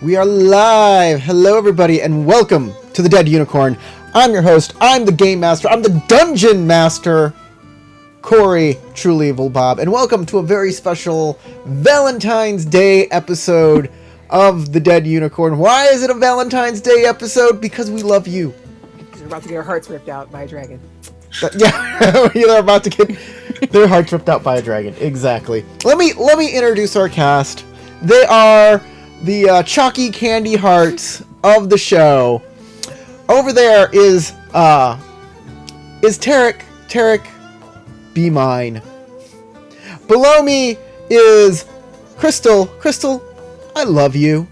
We are live! Hello everybody and welcome to the Dead Unicorn. I'm your host, I'm the Game Master, I'm the Dungeon Master, Corey, Truly Evil Bob, and welcome to a very special Valentine's Day episode of the Dead Unicorn. Why is it a Valentine's Day episode? Because we love you. They're about to get our hearts ripped out by a dragon. Yeah, they're about to get their hearts ripped out by a dragon. Exactly. Let me introduce our cast. They are the chalky candy hearts of the show. Over there is Tarek. Tarek, be mine. Below me is Crystal. Crystal, I love you.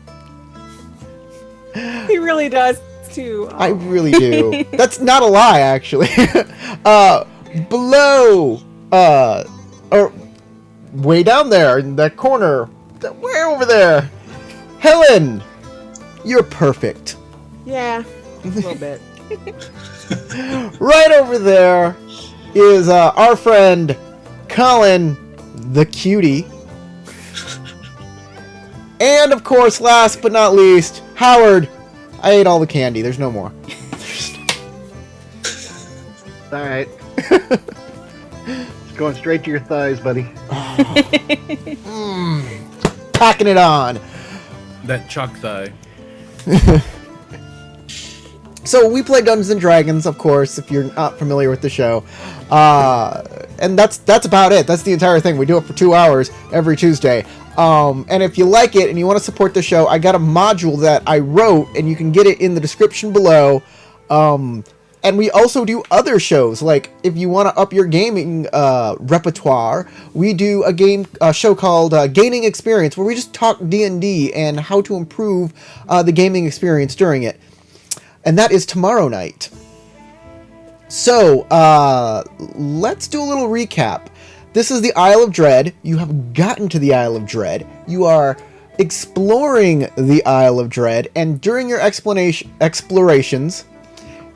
He really does too. Oh. I really do. That's not a lie, actually. Below, or way down there in that corner, way over there, Helen, you're perfect. Yeah, a little bit. Right over there is our friend Colin, the cutie. And of course, last but not least, Howard. I ate all the candy. There's no more. Alright. It's going straight to your thighs, buddy. Packing it on. That chalk thigh. So we play Dungeons and Dragons, of course, if you're not familiar with the show. And that's about it. That's the entire thing. We do it for 2 hours every Tuesday. And if you like it and you want to support the show, I got a module that I wrote, and you can get it in the description below. And we also do other shows, like if you want to up your gaming repertoire, we do a show called Gaining Experience, where we just talk D&D and how to improve the gaming experience during it. And that is tomorrow night. So, let's do a little recap. This is the Isle of Dread. You have gotten to the Isle of Dread. You are exploring the Isle of Dread, and during your explorations,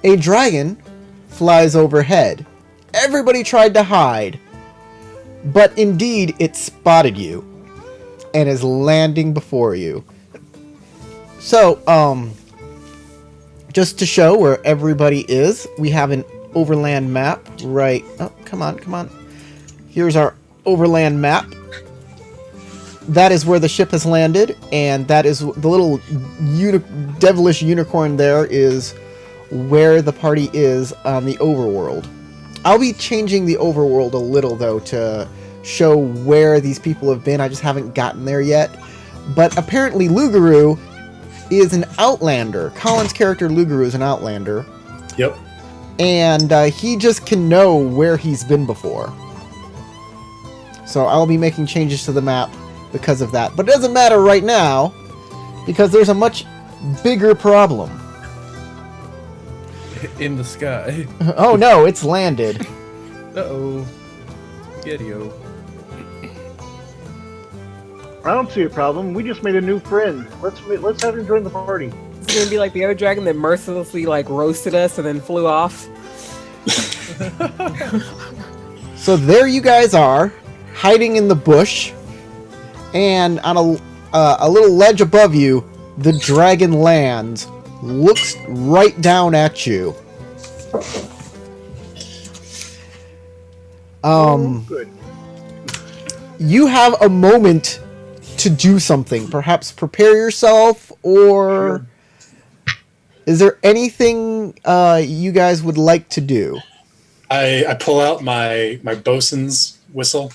a dragon flies overhead. Everybody tried to hide, but indeed it spotted you and is landing before you. So, just to show where everybody is, we have an overland map right... Oh, come on. Here's our overland map. That is where the ship has landed, and that is the little devilish unicorn there is where the party is on the overworld. I'll be changing the overworld a little, though, to show where these people have been. I just haven't gotten there yet. But apparently Lugaru is an outlander. Colin's character Lugaru is an outlander. Yep. And he just can know where he's been before. So I'll be making changes to the map because of that. But it doesn't matter right now, because there's a much bigger problem. In the sky. Oh no, it's landed. Uh-oh. Spaghetti-o. I don't see a problem. We just made a new friend. Let's have him join the party. It's gonna be like the other dragon that mercilessly roasted us and then flew off. So there you guys are, hiding in the bush, and on a little ledge above you, the dragon lands, looks right down at you. Good. You have a moment to do something. Perhaps prepare yourself, or is there anything you guys would like to do? I pull out my bosun's whistle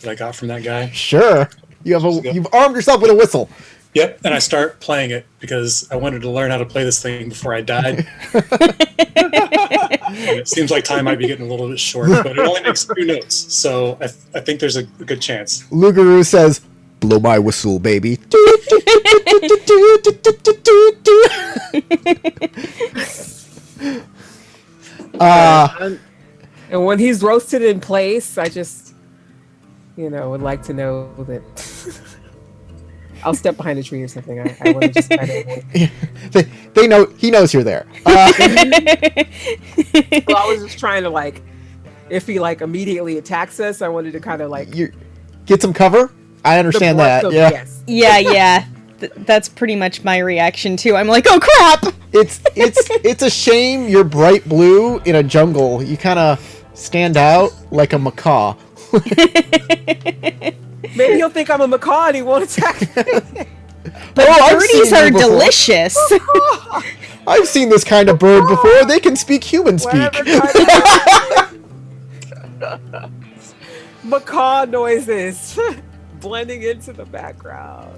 that I got from that guy. Sure. You've armed yourself with a whistle. Yep, and I start playing it because I wanted to learn how to play this thing before I died. And it seems like time might be getting a little bit short, but it only makes 2 notes, so I think there's a good chance. Lugaru says, "Blow my whistle, baby." And when he's roasted in place, I just, would like to know that I'll step behind a tree or something. I want to just kind of. They know he knows you're there. Well, I was just trying to if he immediately attacks us, I wanted to kind of you get some cover. I understand that. Yeah. Yes. Yeah. That's pretty much my reaction too. I'm like, oh crap! It's a shame you're bright blue in a jungle. You kind of stand out like a macaw. Maybe he'll think I'm a macaw and he won't attack me. But I've birdies seen you are before. delicious. I've seen this kind of bird before. They can speak human speak. Whatever kind of- macaw noises blending into the background.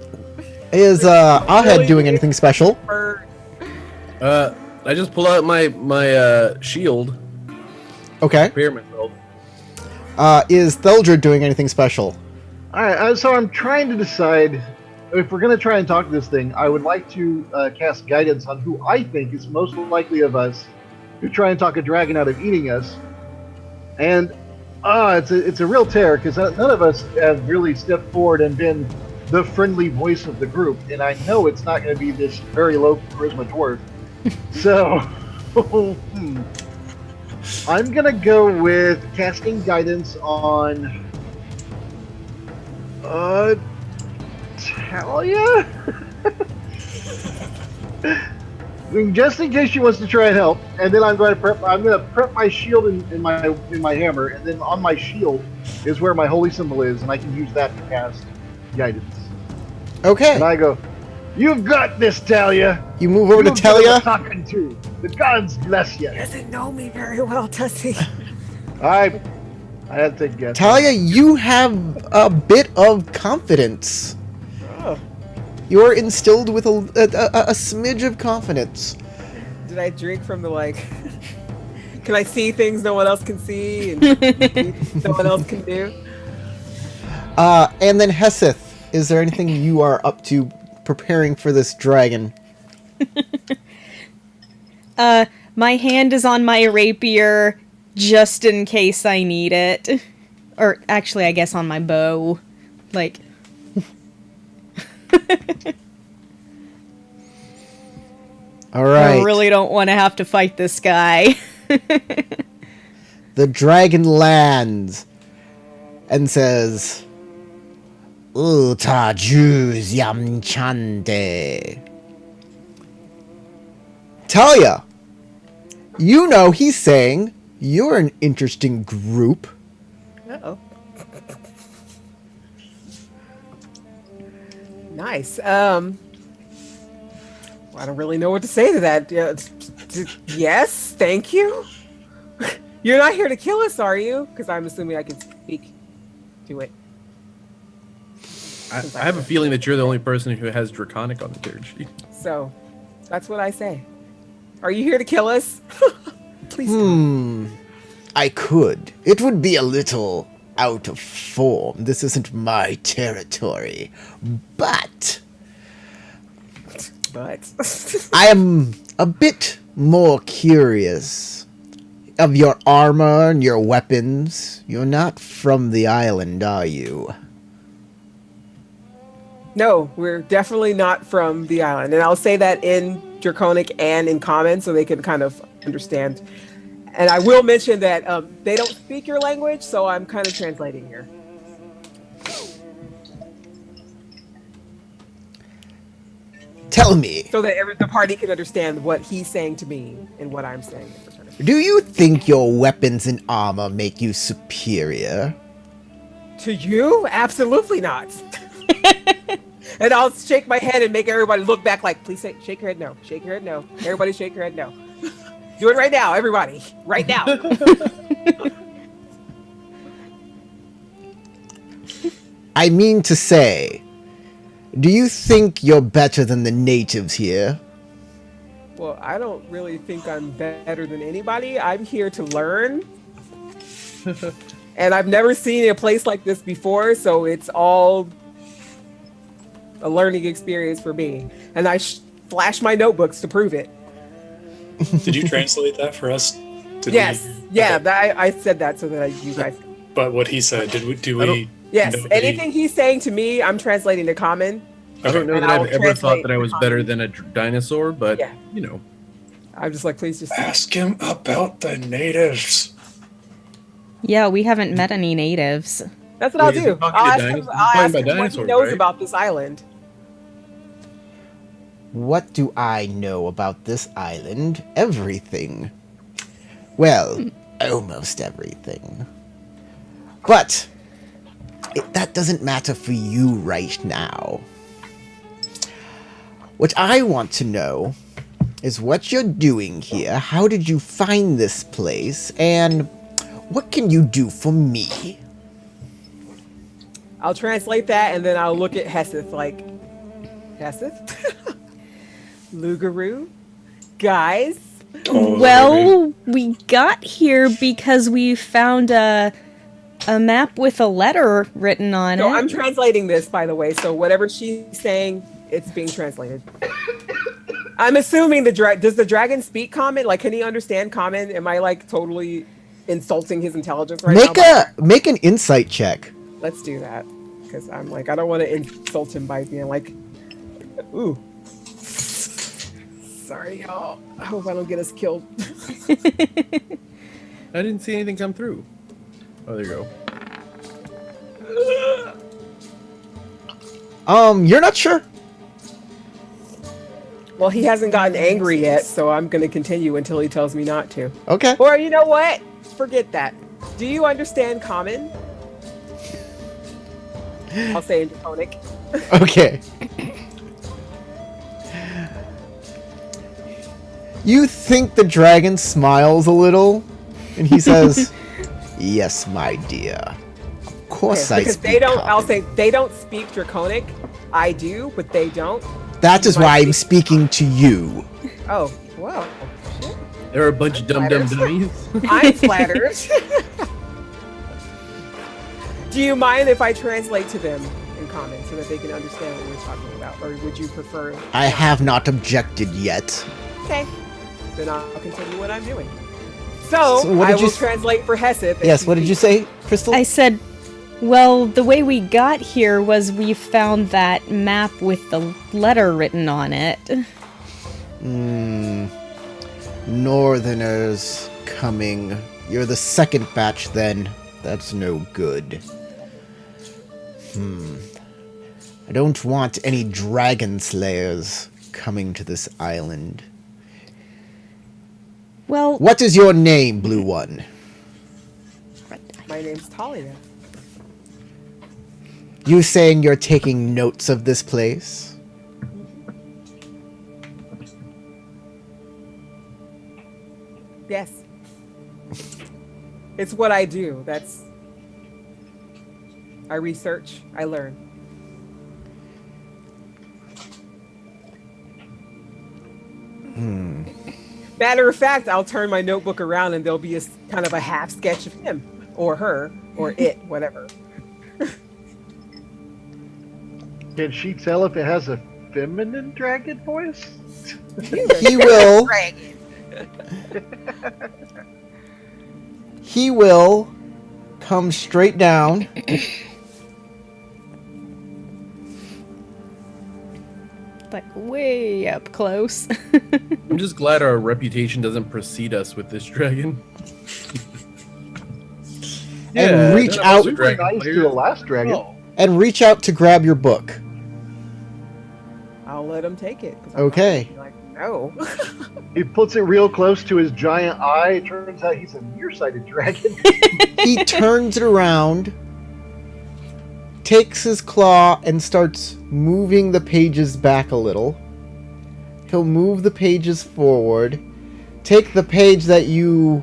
Is Ahead doing anything special? Bird. I just pull out my shield. Okay. Prepare myself. Is Theldred doing anything special? Alright, so I'm trying to decide if we're going to try and talk to this thing. I would like to cast guidance on who I think is most likely of us to try and talk a dragon out of eating us. And it's a real tear because none of us have really stepped forward and been the friendly voice of the group. And I know it's not going to be this very low charisma dwarf. So I'm going to go with casting guidance on Talia? Just in case she wants to try and help, and then I'm going to prep my shield in my hammer, and then on my shield is where my holy symbol is, and I can use that to cast guidance. Okay. And I go, "You've got this, Talia." You move over to You've got Talia. talking to. The gods bless you. He doesn't know me very well, does he? I had to guess. Talia, you have a bit of confidence. Oh, You're instilled with a smidge of confidence. did I drink from the like? Can I see things no one else can see and no one else can do? And then Heseth, is there anything you are up to preparing for this dragon? My hand is on my rapier just in case I need it. Or actually, I guess on my bow. Like... All right. I really don't want to have to fight this guy. The dragon lands and says, Uta Juz Yamchande. Talia, you know he's saying you're an interesting group. Uh-oh. Nice. I don't really know what to say to that. Yes, thank you. You're not here to kill us, are you? Because I'm assuming I can speak to it. I have a feeling that you're the only person who has Draconic on the character sheet. So, that's what I say. Are you here to kill us? Please. I could. It would be a little out of form. This isn't my territory. But I am a bit more curious of your armor and your weapons. You're not from the island, are you? No, we're definitely not from the island. And I'll say that in Draconic and in Common so they can kind of understand. And I will mention that they don't speak your language, so I'm kind of translating here. Tell me, So that the party can understand what he's saying to me and what I'm saying. do you think your weapons and armor make you superior? To you? Absolutely not. And I'll shake my head and make everybody look back like, please shake your head no. Shake your head no. Everybody shake your head no. Do it right now, everybody. Right now. I mean to say, do you think you're better than the natives here? Well, I don't really think I'm better than anybody. I'm here to learn. And I've never seen a place like this before, so it's all a learning experience for me. And I flash my notebooks to prove it. Did you translate that for us? Yes. Yeah, Okay. I said that so that you guys... But what he said, do we? Yes, know that he- anything he's saying to me, I'm translating to Common. I don't know And that I've I'll ever thought translate that I was the better than a dinosaur, but, Yeah. you know. I'm just like, please just... Ask him about the natives. Yeah, we haven't met any natives. That's what I'll Wait, is do. he talking to I'll ask him, dinosaurs? I'll He's ask talking him about what he dinosaurs, knows right? about this island. What do I know about this island? Everything. Well, almost everything. But that doesn't matter for you right now. What I want to know is what you're doing here, how did you find this place, and what can you do for me? I'll translate that and then I'll look at Heseth like, Heseth? Lugaroo? Guys? Oh, Well, we got here because we found a map with a letter written on No, it. I'm translating this, by the way. So whatever she's saying, it's being translated. I'm assuming does the dragon speak common? Like, can he understand common? Am I like totally insulting his intelligence right now? Make an insight check. Let's do that. Because I'm like, I don't want to insult him by being like, ooh. Sorry, y'all. I hope I don't get us killed. I didn't see anything come through. Oh, there you go. You're not sure? Well, he hasn't gotten angry yet, so I'm going to continue until he tells me not to. Okay. Or you know what? Forget that. Do you understand common? I'll say in Draconic. Okay. You think the dragon smiles a little, and he says, "Yes, my dear. Of course I Because speak they don't. common. I'll say they don't speak Draconic. I do, but they don't. That is why I'm speaking to you." Oh, well. Shit. There are a bunch of dumb dummies. I'm flattered. Do you mind if I translate to them in common so that they can understand what we're talking about, or would you prefer? I have not objected yet. Okay, then I'll continue what I'm doing. So what I did you will s- translate for Hesed. Yes, what did you say, Crystal? I said, well, the way we got here was we found that map with the letter written on it. Northerners coming. You're the second batch then. That's no good. I don't want any dragon slayers coming to this island. Well, What is your name, Blue One? My name's Talia. You saying you're taking notes of this place? Yes. It's what I do. I research, I learn. Matter of fact, I'll turn my notebook around and there'll be kind of a half sketch of him or her or it, whatever. Can she tell if it has a feminine dragon voice? He will. He will come straight down. like way up close. I'm just glad our reputation doesn't precede us with this dragon. And reach none of us out- are dragon Nice to players. the last dragon. Oh. And reach out to grab your book. I'll let him take it. 'cause I'm not Okay. gonna be like, no. He puts it real close to his giant eye. It turns out he's a nearsighted dragon. He turns it around, takes his claw, and starts moving the pages back a little. He'll move the pages forward, take the page that you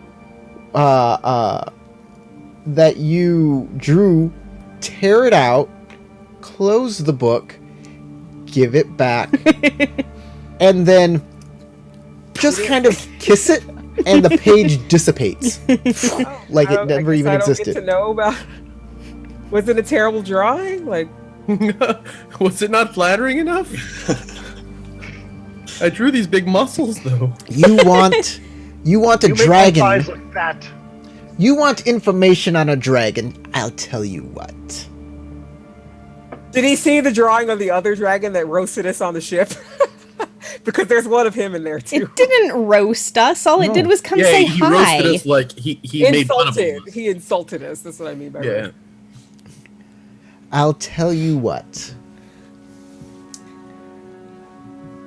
drew, tear it out, close the book, give it back, and then just kind of kiss it, and the page dissipates. Like it never even I don't existed. get to know about. Was it a terrible drawing? Like, Was it not flattering enough? I drew these big muscles though. You want a You make my dragon. thighs look fat. You want information on a dragon. I'll tell you what. did he see the drawing of the other dragon that roasted us on the ship? Because there's one of him in there too. It didn't roast us. All it did was come Yeah, say he hi. roasted us like he made fun of Insulted. us. He insulted us. That's what I mean by Yeah. roast. I'll tell you what.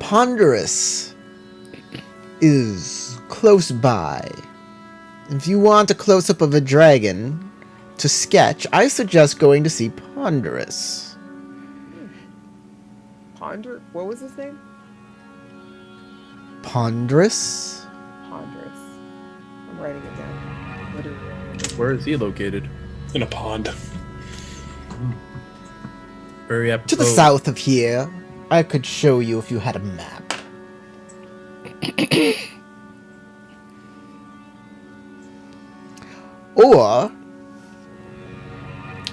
Ponderous is close by. If you want a close-up of a dragon to sketch, I suggest going to see Ponderous. What was his name? Ponderous? Ponderous. I'm writing it down. Literally. Where is he located? In a pond. Very apropos. To the south of here. I could show you if you had a map. Or,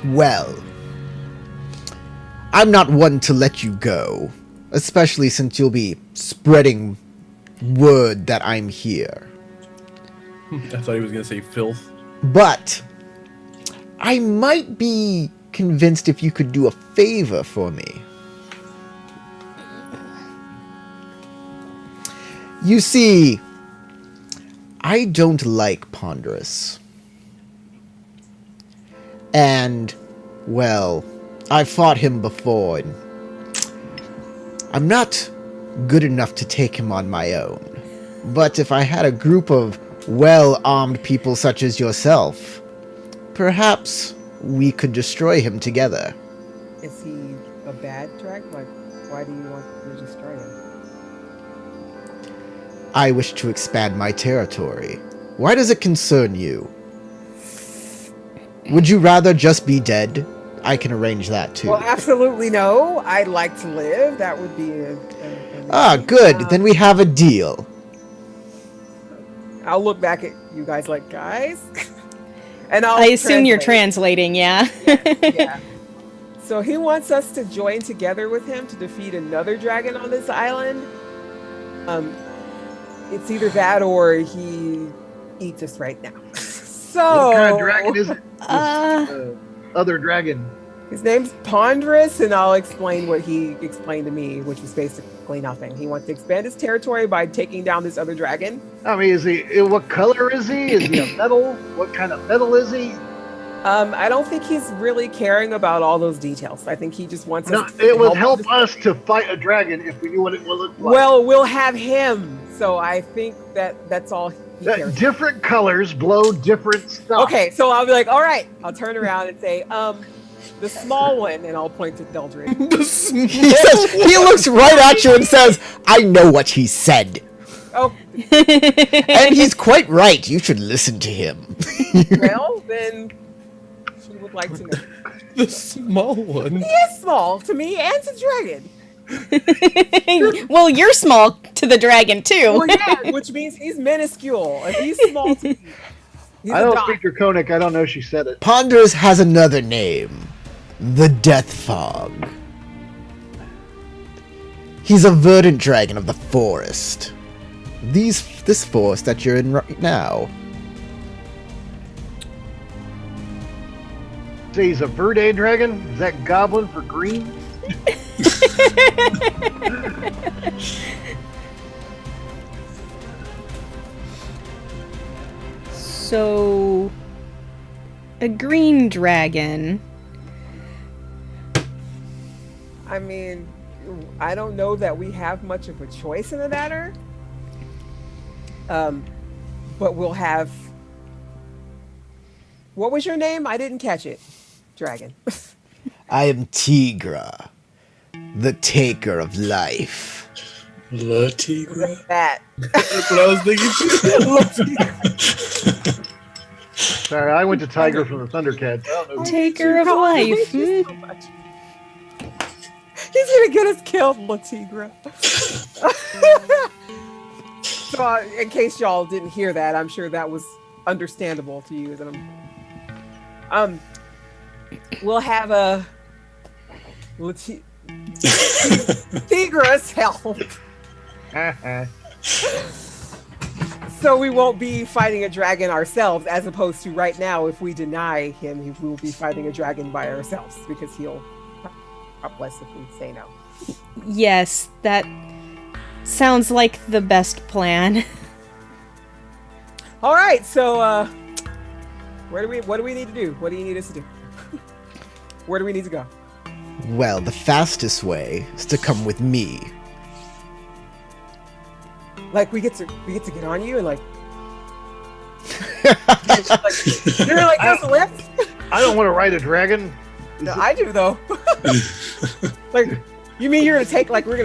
well, I'm not one to let you go, especially since you'll be spreading word that I'm here. I thought he was gonna say filth. But I might be convinced if you could do a favor for me. You see, I don't like Ponderous. And, well, I fought him before, and I'm not good enough to take him on my own. But if I had a group of well-armed people such as yourself, perhaps we could destroy him together. Is he a bad dragon? Like, why do you want to destroy him? I wish to expand my territory. Why does it concern you? Would you rather just be dead? I can arrange that too. Well, absolutely no. I'd like to live. That would be Good. Then we have a deal. I'll look back at you guys like, guys. And I assume you're translate. translating, yeah. Yeah. So he wants us to join together with him to defeat another dragon on this island. It's either that or he eats us right now. So What kind of dragon is it? This, other dragon. his name's Ponderous, and I'll explain what he explained to me, which was basically nothing. He wants to expand his territory by taking down this other dragon. I mean, what color is he? Is he a metal? What kind of metal is he? I don't think he's really caring about all those details. I think he just wants No, us to it would help help us to fight a dragon if we knew what it would look like. Well, we'll have him. So I think that's all he cares about. Different colors blow different stuff. Okay, so I'll be like, all right. I'll turn around and say, the small one, and I'll point to Deldred. He looks right at you and says, I know what he said. Oh, And he's quite right. You should listen to him. well, then she would like to know. The small one. He is small to me and to dragon. Well, you're small to the dragon, too. Well, yeah, which means he's minuscule. If he's small to me, he's I a don't dot. speak Draconic. I don't know she said it. Ponderous has another name. The Death Fog. He's a verdant dragon of the forest. This forest that you're in right now. Say he's a Verde dragon? Is that goblin for green? So, a green dragon. I mean, I don't know that we have much of a choice in the matter. But we'll have. What was your name? I didn't catch it. Dragon. I am Tigra, the taker of life. Le Tigre. That. That's what I was thinking. Sorry, I went to Tiger from the Thundercats. I don't know. Taker of life. He's gonna get us killed, Latigra. So, in case y'all didn't hear that, I'm sure that was understandable to you. That we'll have a Tigra's help, so we won't be fighting a dragon ourselves, as opposed to right now. If we deny him, we will be fighting a dragon by ourselves because he'll help us if we say no. Yes, that sounds like the best plan. All right, so what do we need to do? What do you need us to do? Where do we need to go? Well, the fastest way is to come with me. like we get to get on you and like. You're like there's a lift. I don't want to ride a dragon. No, I do though. Like, you mean you're gonna take like we're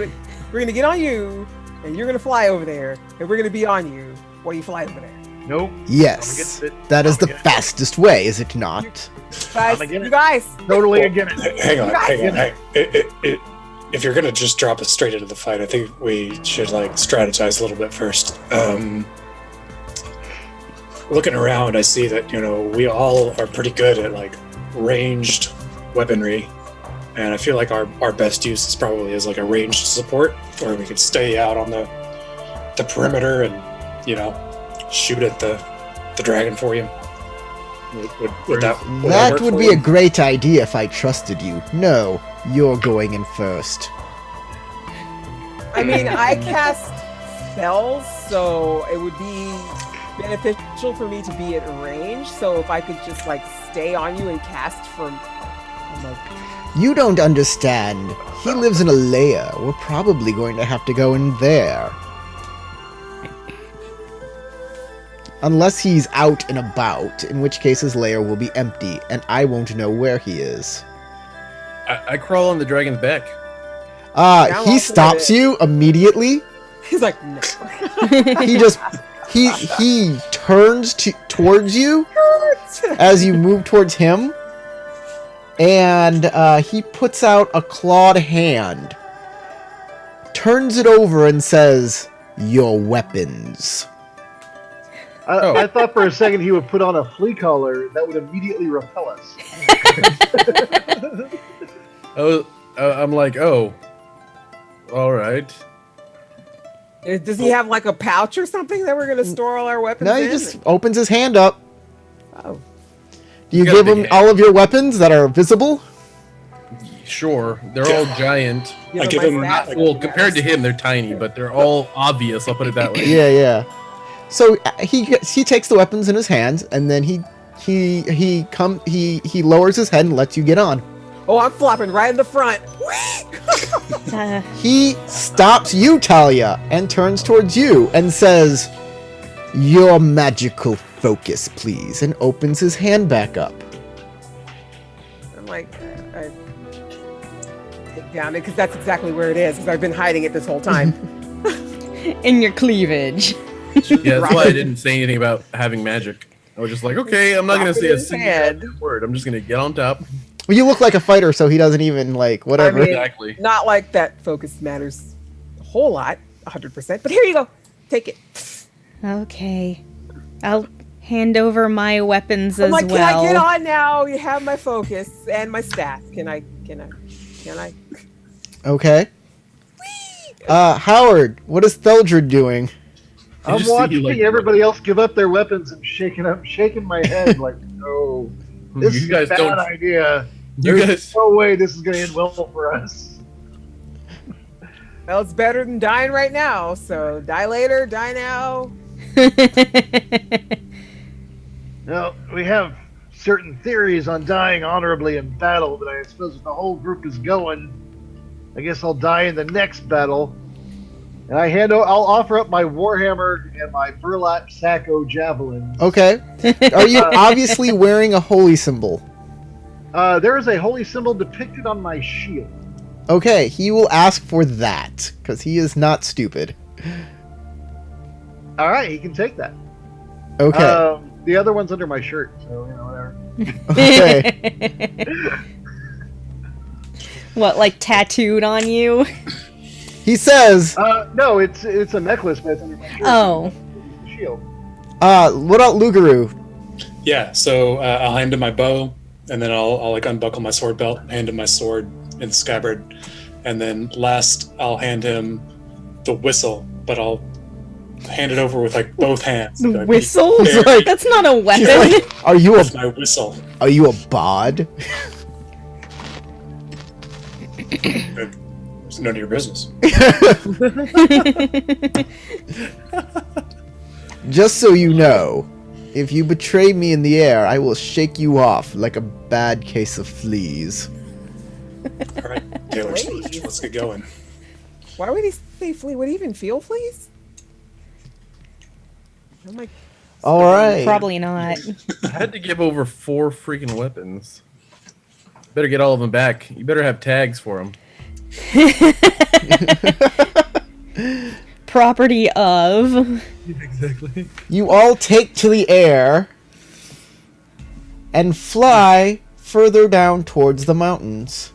gonna get on you, and you're gonna fly over there, and we're gonna be on you while you fly over there. Nope. Yes, I'm against it. that is I'm the against fastest way, is it not? Guys, against you it. guys. Totally against it. Hang on, Guys, hang on. If you're gonna just drop us straight into the fight, I think we should like strategize a little bit first. Looking around, I see that we all are pretty good at like ranged weaponry, and I feel like our best use is probably as like a ranged support, where we could stay out on the perimeter and shoot at the dragon for you. Would that That work would for be you? a great idea if I trusted you. No, you're going in first. I mean, I cast spells, so it would be beneficial for me to be at range. So if I could just like stay on you and cast from, I'm like, You don't understand. He lives in a lair. We're probably going to have to go in there. Unless he's out and about, in which case his lair will be empty, and I won't know where he is. I crawl on the dragon's back. Yeah, He well, stops you immediately. he's like, no. He just he turns towards you as you move towards him, and he puts out a clawed hand, turns it over, and says, "Your weapons." I thought for a second he would put on a flea collar that would immediately repel us. I'm like, oh, all right. Does he have like a pouch or something that we're gonna store all our weapons No, he in? just opens his hand up. Oh. Do you You got a give big him hand. all of your weapons that are visible? Sure, they're all giant. Give I him give my him- staff. Well, compared to him, they're tiny, but they're all obvious. I'll put it that way. Yeah. So he takes the weapons in his hands, and then he lowers his head and lets you get on. Oh, I'm flopping right in the front. He stops you, Talia, and turns towards you and says, "Your magical focus, please," and opens his hand back up. I'm like, I take down it because that's exactly where it is. Because I've been hiding it this whole time. In your cleavage. Yeah, that's why I didn't say anything about having magic. I was just like, okay, I'm not Drop gonna it say in a his single hand. goddamn word. I'm just gonna get on top. Well, you look like a fighter, so he doesn't even whatever. I mean- Exactly. Not like that focus matters a whole lot, 100%. But here you go. Take it. Okay. I'll hand over my weapons I'm as like, well. can I get on now? You have my focus and my staff. Can I? Okay. Howard, what is Theldred doing? I I'm just see you, watching like, everybody else give up their weapons and shaking my head like, no, this is You guys a bad don't. idea. You There's guys. no way this is going to end well for us. Well, it's better than dying right now. So die later, die now. Now, we have certain theories on dying honorably in battle, but I suppose if the whole group is going, I guess I'll die in the next battle. And I'll offer up my Warhammer and my burlap sacco javelin. Okay. Are you obviously wearing a holy symbol? There is a holy symbol depicted on my shield. Okay, he will ask for that, because he is not stupid. All right, he can take that. Okay. The other one's under my shirt, so whatever. Okay. What, like tattooed on you? He says, No, it's a necklace, but it's under my shirt. Oh. It's a shield. what about Lugaru? Yeah, so I'll hand him my bow, and then I'll like unbuckle my sword belt, hand him my sword in the scabbard, and then last I'll hand him the whistle, but I'll hand it over with like both hands. Like, Whistle? "There, That's not a He's weapon. like, are you that's my whistle. a bod? It's none of your business. Just so you know, if you betray me in the air, I will shake you off like a bad case of fleas. All right, Taylor, Please. let's get going. Why would he say flea? Would he even feel fleas? I'm like, All right. Probably not. I had to give over 4 freaking weapons. Better get all of them back. You better have tags for them. Property of. Exactly. You all take to the air and fly further down towards the mountains,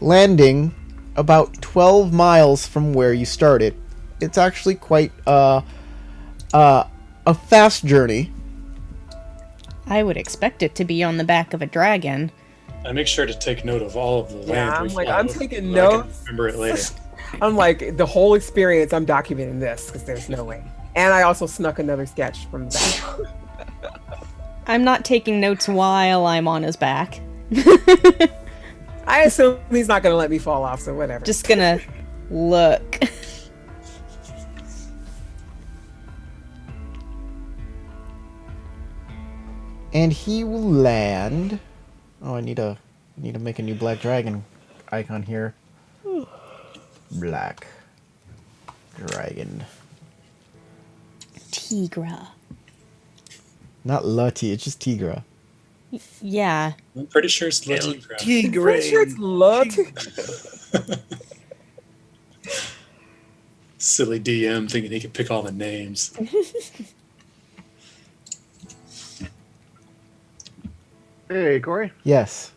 landing about 12 miles from where you started. It's actually quite a fast journey. I would expect it to be on the back of a dragon. I make sure to take note of all of the land. Yeah, we I'm like, fly I'm over, taking so I can notes. remember it later. I'm like, the whole experience, I'm documenting this because there's no way. And I also snuck another sketch from the back. I'm not taking notes while I'm on his back. I assume he's not going to let me fall off, so whatever. Just gonna look. And he will land. Oh, I need to make a new black dragon icon here. Black dragon. Tigra. Not Lutty, it's just Tigra. Yeah. I'm pretty sure it's Little I'm pretty sure it's Lud. Silly DM thinking he could pick all the names. Hey, Corey. Yes.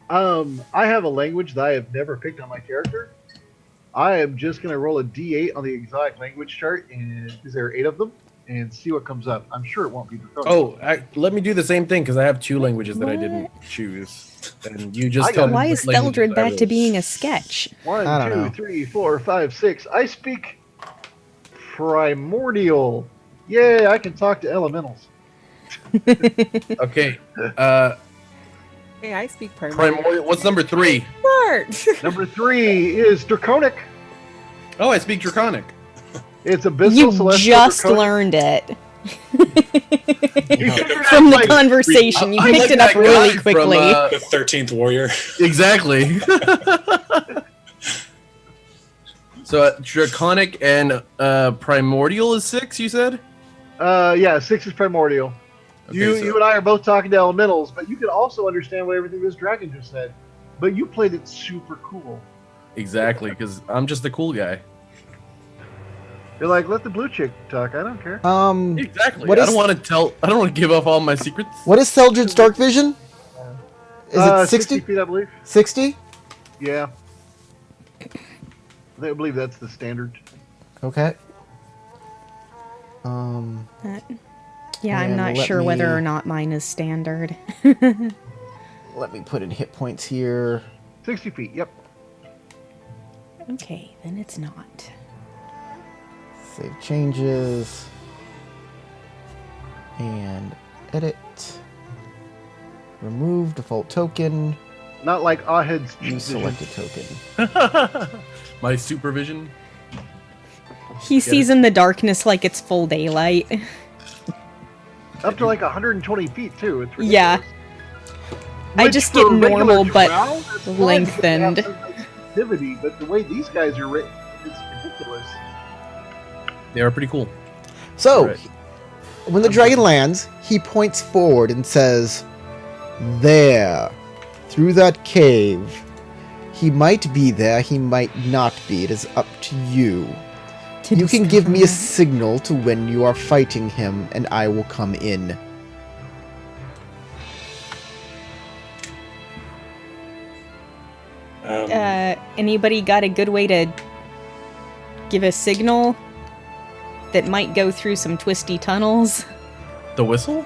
I have a language that I have never picked on my character. I am just going to roll a d8 on the exotic language chart, and because there are 8 of them, and see what comes up. I'm sure it won't be Draconic. Oh, let me do the same thing because I have 2 languages that I didn't choose. And you just I tell got me it. Why what is languages Theldred I back to rolled. being a sketch? One, I don't know. 2, 3, 4, 5, 6. I speak primordial. Yay, I can talk to elementals. Okay. Hey, I speak primary. Primordial. What's number 3? Smart. Number 3 is Draconic. Oh, I speak Draconic. It's abyssal You celestial just draconic. learned it You figured from out, the like, conversation. You I picked like it up that really guy from, quickly. The 13th warrior. Exactly. So Draconic and Primordial is 6, you said? yeah, 6 is primordial. Okay, you so- you and I are both talking to elementals, but you can also understand what everything this dragon just said. But you played it super cool. Exactly, because I'm just a cool guy. You're like, let the blue chick talk. I don't care. Exactly. What I is- don't want to tell. I don't want to give up all my secrets. What is Theldred's dark vision? Is it 60 60? feet, I believe. 60? Yeah. I believe that's the standard. Okay. Yeah, I'm and not let sure whether me- or not mine is standard. Let me put in hit points here. 60 feet, yep. Okay, then it's not. Save changes. And edit. Remove default token. Not like Ahed's Use vision. selected token. My supervision. He sees in the darkness like it's full daylight. Up to like 120 feet, too. It's ridiculous. Yeah. I Which just for did regular normal, but drow, that's fine, lengthened. because they have some sensitivity, but the way these guys are written, it's ridiculous. They are pretty cool. So, Right. when the dragon lands, he points forward and says, "There, through that cave. He might be there, he might not be. It is up to you. You can give me a signal to when you are fighting him, and I will come in." Anybody got a good way to give a signal that might go through some twisty tunnels? The whistle?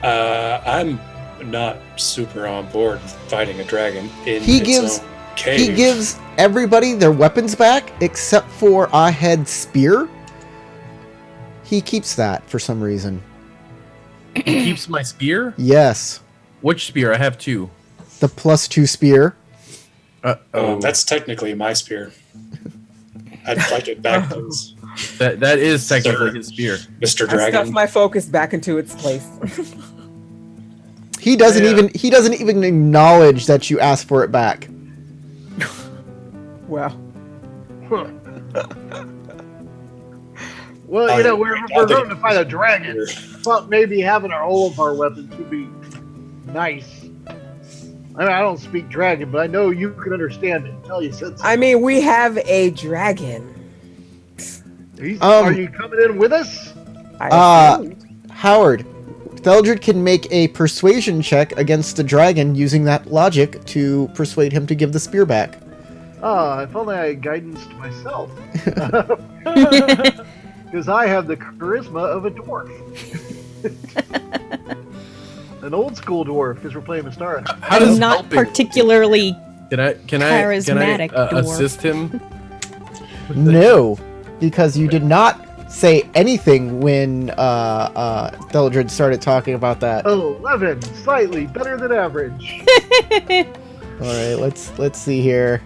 I'm not super on board fighting a dragon in He its gives- own cave. He gives everybody their weapons back, except for Ahed's spear. He keeps that for some reason. He keeps my spear? Yes. Which spear? I have 2. The +2 spear. That's technically my spear. I'd like it back, please. That is technically Sir. his spear. Mr. I stuffed Dragon. my focus back into its place. He doesn't Yeah. even acknowledge that you asked for it back. Wow. Well, you know, we're I going to fight a dragon. I thought maybe having all of our weapons would be nice. I mean, I don't speak dragon, but I know you can understand it. Tell you said so. I mean, we have a dragon. Are you coming in with us? I assumed. Howard, Theldred can make a persuasion check against the dragon using that logic to persuade him to give the spear back. If only I had guidance myself. Because I have the charisma of a dwarf. An old school dwarf, because we're playing Mistara. How does Not helping- particularly. Can I charismatic dwarf. assist him? No, because you did not say anything when Theldred started talking about that. 11, slightly better than average. All right, let's see here.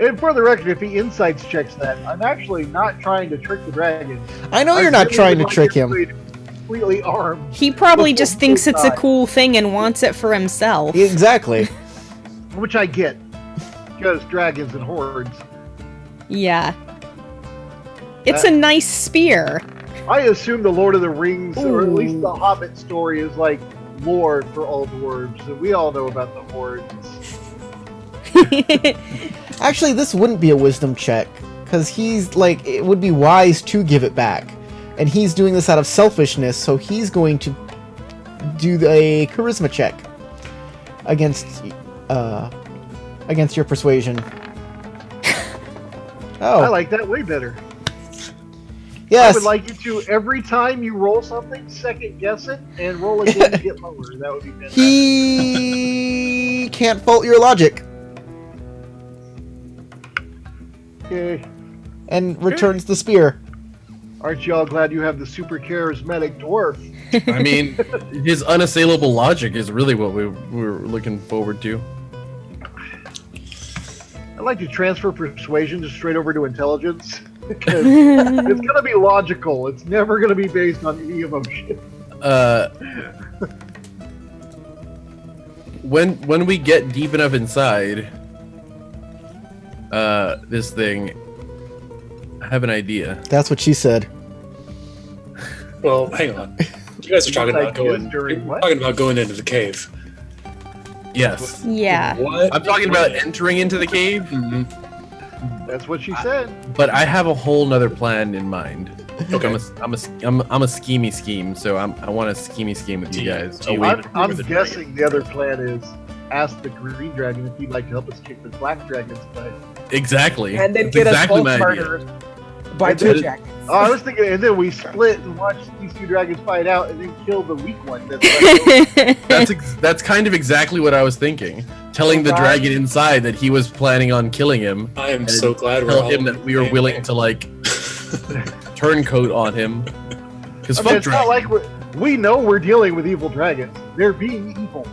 And for the record, if he insights checks that, I'm actually not trying to trick the dragon. I know you're not trying to trick him. Completely armed. He probably Before just thinks it's a inside. cool thing and wants it for himself. Exactly. Which I get. Because dragons and hordes. Yeah. It's a nice spear. I assume the Lord of the Rings, or at least Ooh. the Hobbit story, is like lore for all dwarves, and we all know about the hordes. Actually, this wouldn't be a wisdom check, because he's like, it would be wise to give it back. And he's doing this out of selfishness, so he's going to do a charisma check against your persuasion. Oh, I like that way better. yes. I would like you to, every time you roll something, second guess it, and roll again and get lower. That would be fantastic. He can't fault your logic Okay. and returns the spear. Aren't you all glad you have the super charismatic dwarf? I mean, his unassailable logic is really what we were looking forward to. I'd like to transfer persuasion just straight over to intelligence. Because it's going to be logical. It's never going to be based on any emotion. When we get deep enough inside this thing, I have an idea. That's what she said. Well, hang on. You guys are talking about Ideas during what? going into the cave. Yes. Yeah. What? I'm talking about entering into the cave, Mhm. That's what she said. but I have a whole nother plan in mind. Okay. I'm a schemey scheme, so I want to schemey scheme with you guys. Do you wait, even I'm remember the guessing the other plan is ask the green dragon if he'd like to help us kick the black dragon's butt. exactly. And then That's get exactly us my both idea. murdered by And two then- jackets. Oh, I was thinking, and then we split and watch these two dragons fight out, and then kill the weak one. That's That's kind of exactly what I was thinking. Telling the Right. dragon inside that he was planning on killing him. I am And so glad we're Tell all him that we were willing to like turncoat on him. Because I mean, fuck it's not dragon. like we know we're dealing with evil dragons. They're being evil.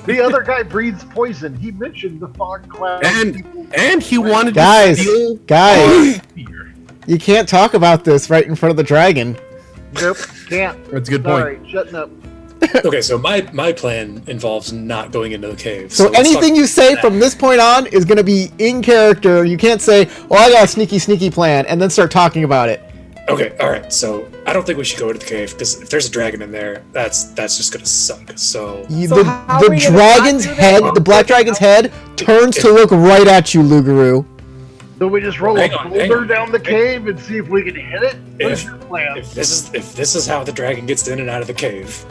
The other guy breathes poison. He mentioned the fog cloud. And he wanted Guys, to steal guys, our spear. you can't talk about this right in front of the dragon. Nope, can't. That's a good point. Sorry, shutting up. Okay, so my plan involves not going into the cave. So let's anything talk you say about from this point on is going to be in character. You can't say, "Oh, I got a sneaky plan," and then start talking about it. that. Okay, all right. So I don't think we should go into the cave because if there's a dragon in there, that's just gonna suck. So So how are The we gonna dragon's not do head, that? the black dragon's head, turns to look right at you, Lugaru. So we just roll Hang a on, hang boulder on. down the cave and see if we can hit it? What's If- your plan? if this is how the dragon gets in and out of the cave,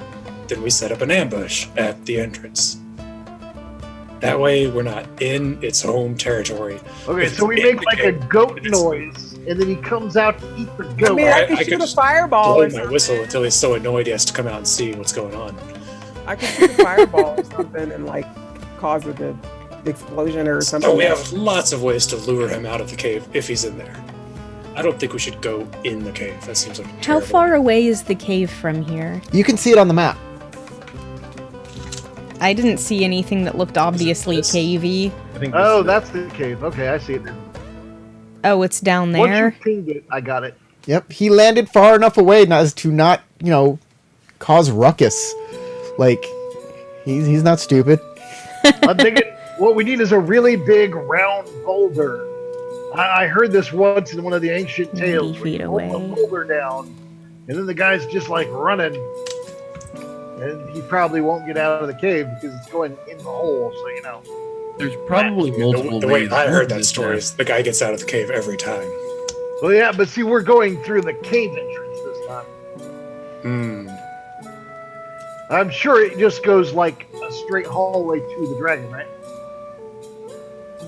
then we set up an ambush at the entrance. That way, we're not in its home territory. Okay, so we make like a goat noise, and then he comes out to eat the I goat. mean, I I could could shoot a just fireball Blow or my something. whistle until he's so annoyed he has to come out and see what's going on. I could shoot a fireball or something and like cause it to explosion or something. So we have lots of ways to lure him out of the cave if he's in there. I don't think we should go in the cave. That seems like a How terrible- far away is the cave from here? You can see it on the map. I didn't see anything that looked obviously this? cavey. I think Oh, this is that's the cave. Okay, I see it now. Oh, it's down Once you there. pinged it, I got it. Yep, he landed far enough away as to not, cause ruckus. Like, he's not stupid. I'm thinking what we need is a really big round boulder. I heard this once in one of the ancient 90 tales. where feet you hold away. the boulder down, and then the guy's just like running, and he probably won't get out of the cave because it's going in the hole. So you know. There's probably multiple The way ways. I to heard do that story is the guy gets out of the cave every time. Well, yeah, but see, we're going through the cave entrance this time. Hmm. I'm sure it just goes like a straight hallway to the dragon, right?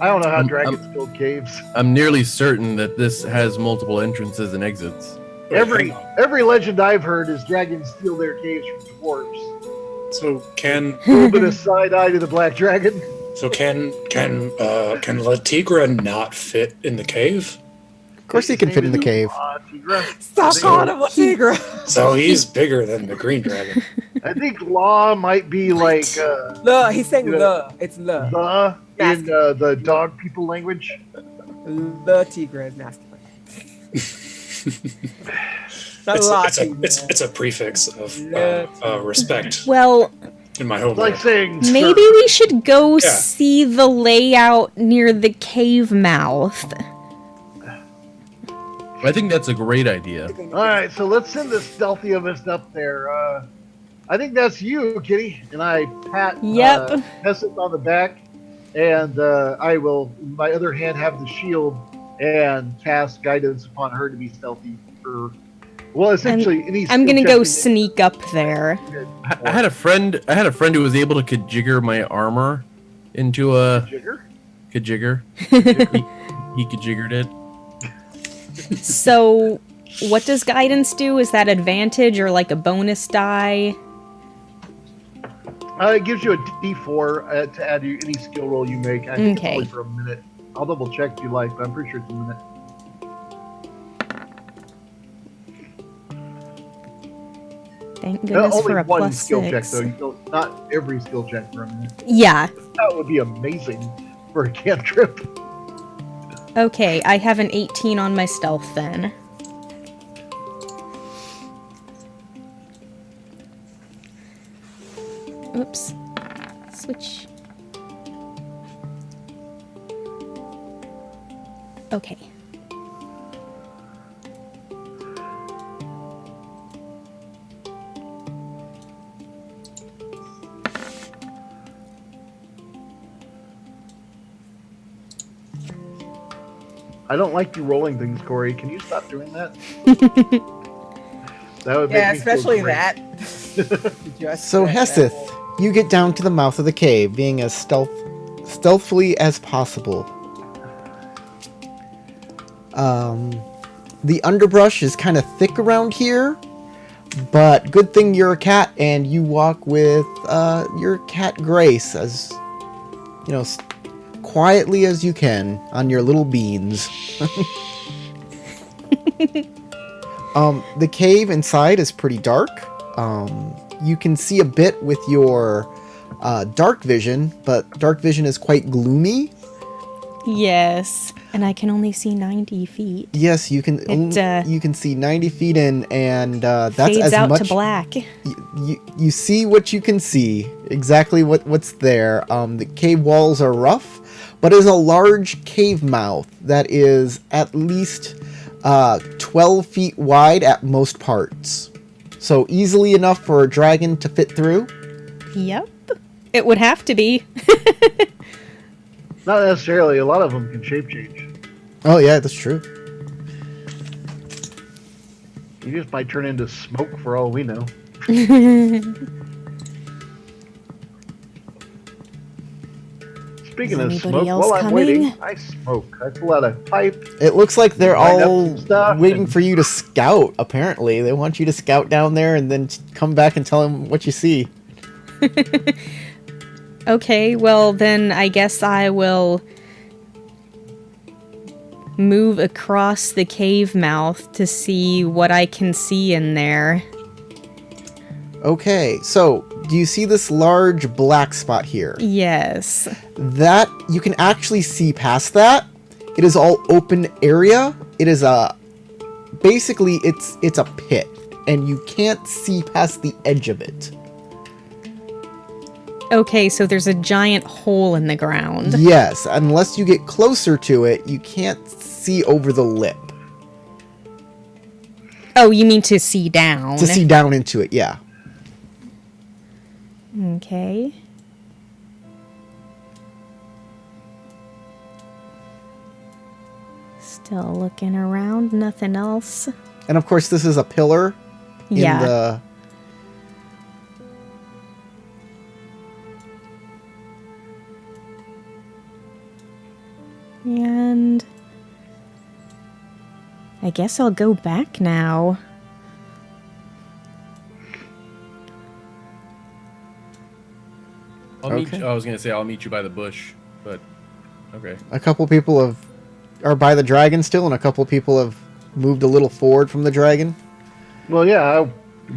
I don't know how dragons build caves. I'm nearly certain that this has multiple entrances and exits. Wait, Every hang on. every legend I've heard is dragons steal their caves from dwarves. So can A little bit of side eye to the black dragon. can La Tigra not fit in the cave? Of course he can fit in the cave. Tigra. Stop calling him a tigra. So he's bigger than the green dragon. I think Law might be like Le, he's saying Yeah. le. It's le. the in the dog people language. Le tigra is masculine. Not It's, la it's, a, tigra. it's a prefix of respect Well, in my It's home. like saying maybe we should go Yeah. see the layout near the cave mouth. I think that's a great idea. All right, so let's send the stealthiest up there. I think that's you, Kitty. And I pat Yep. Hesset on the back, and I will, in my other hand, have the shield and cast guidance upon her to be stealthy. Well, essentially, any I'm gonna skill go check sneak up there. I had a friend who was able to kajigger my armor into a Jigger? kajigger. he kajiggered it. So, what does guidance do? Is that advantage or like a bonus die? It gives you a D4 to add you any skill roll you make. I think Okay. it's only for a minute. I'll double check if you like, but I'm pretty sure it's a minute. Thank goodness Only for a one plus skill 6. check, though. You don't, not every skill check for a minute. Yeah. That would be amazing for a cantrip. Okay, I have an 18 on my stealth then. Oops. Switch. Okay. I don't like you rolling things, Corey. Can you stop doing that? That would make Yeah, me feel especially great. that. Just So that Heseth, whole- you get down to the mouth of the cave, being as stealthily as possible. The underbrush is kind of thick around here, but good thing you're a cat and you walk with your cat Grace as quietly as you can on your little beans. The cave inside is pretty dark. You can see a bit with your dark vision, but dark vision is quite gloomy. Yes. And I can only see 90 feet. Yes, you can. You can see 90 feet in, and that's Fades as out much. to black. You see what you can see. Exactly what's there. The cave walls are rough, but is a large cave mouth that is at least 12 feet wide at most parts. So easily enough for a dragon to fit through. Yep. It would have to be. Not necessarily. A lot of them can shape change. Oh yeah, that's true. You just might turn into smoke for all we know. Speaking of anybody smoke, else while I'm coming? waiting, I smoke. I pull out a pipe. It looks like they're Line up all some stuff waiting and- for you to scout. Apparently, they want you to scout down there and then come back and tell them what you see. Okay, well then I guess I will move across the cave mouth to see what I can see in there. Okay, so do you see this large black spot here? Yes. That you can actually see past that. It is all open area. It is basically it's a pit, and you can't see past the edge of it. Okay, so there's a giant hole in the ground. Yes, unless you get closer to it, you can't see over the lip. Oh, you mean to see down? To see down into it, yeah. Okay. Still looking around, nothing else. And of course, this is a pillar in Yeah. the... And I guess I'll go back now. I'll meet Okay. you, I was gonna say I'll meet you by the bush, but okay. A couple people are by the dragon still, and a couple people have moved a little forward from the dragon. Well, yeah, I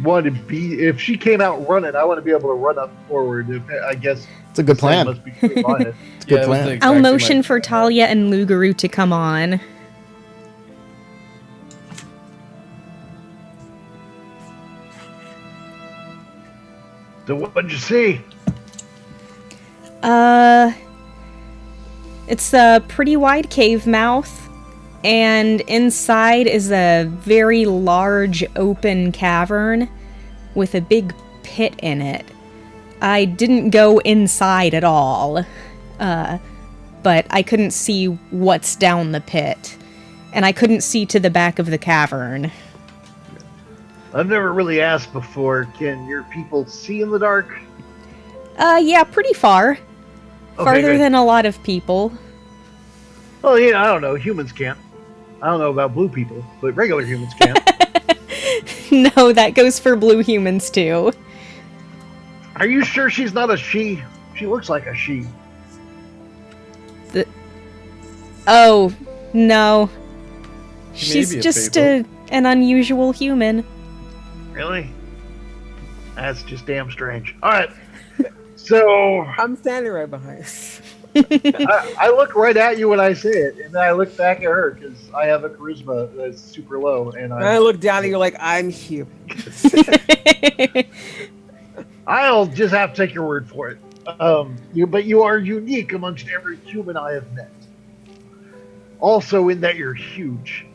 wanted to be. If she came out running, I want to be able to run up forward. I guess It's a good the same plan. Must be true of mine. It's a good that was plan. the I'll exact motion same for Talia and Lugaru to come on. So what did you see? It's a pretty wide cave mouth, and inside is a very large open cavern with a big pit in it. I didn't go inside at all, but I couldn't see what's down the pit, and I couldn't see to the back of the cavern. I've never really asked before. Can your people see in the dark? Yeah, pretty far. Farther good. than a lot of people. Well, yeah, I don't know. Humans can't. I don't know about blue people, but regular humans can't. No, that goes for blue humans too. Are you sure she's not a she? She looks like a she. Oh, no. She may She's be a just fable. an unusual human. Really? That's just damn strange. All right. So I'm standing right behind. I look right at you when I say it, and then I look back at her because I have a charisma that's super low, and And I look down and you're like, I'm human. I'll just have to take your word for it. But you are unique amongst every human I have met. Also, in that you're huge.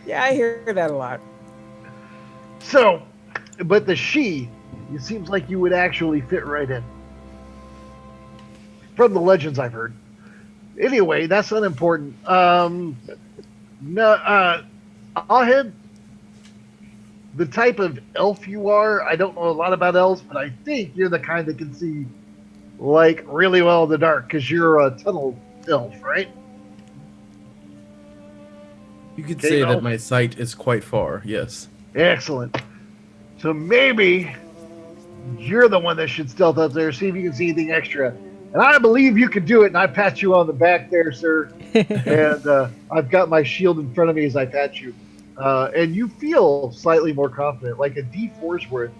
Yeah, I hear that a lot. So, but the she, it seems like you would actually fit right in. From the legends I've heard. Anyway, that's unimportant. Ahid, the type of elf you are, I don't know a lot about elves, but I think you're the kind that can see, like, really well in the dark, because you're a tunnel elf, right? You could Okay, say no. that my sight is quite far, yes. Excellent. So maybe you're the one that should stealth up there, see if you can see anything extra. And I believe you can do it, and I pat you on the back there, sir. And I've got my shield in front of me as I pat you. And you feel slightly more confident, like a D4's worth.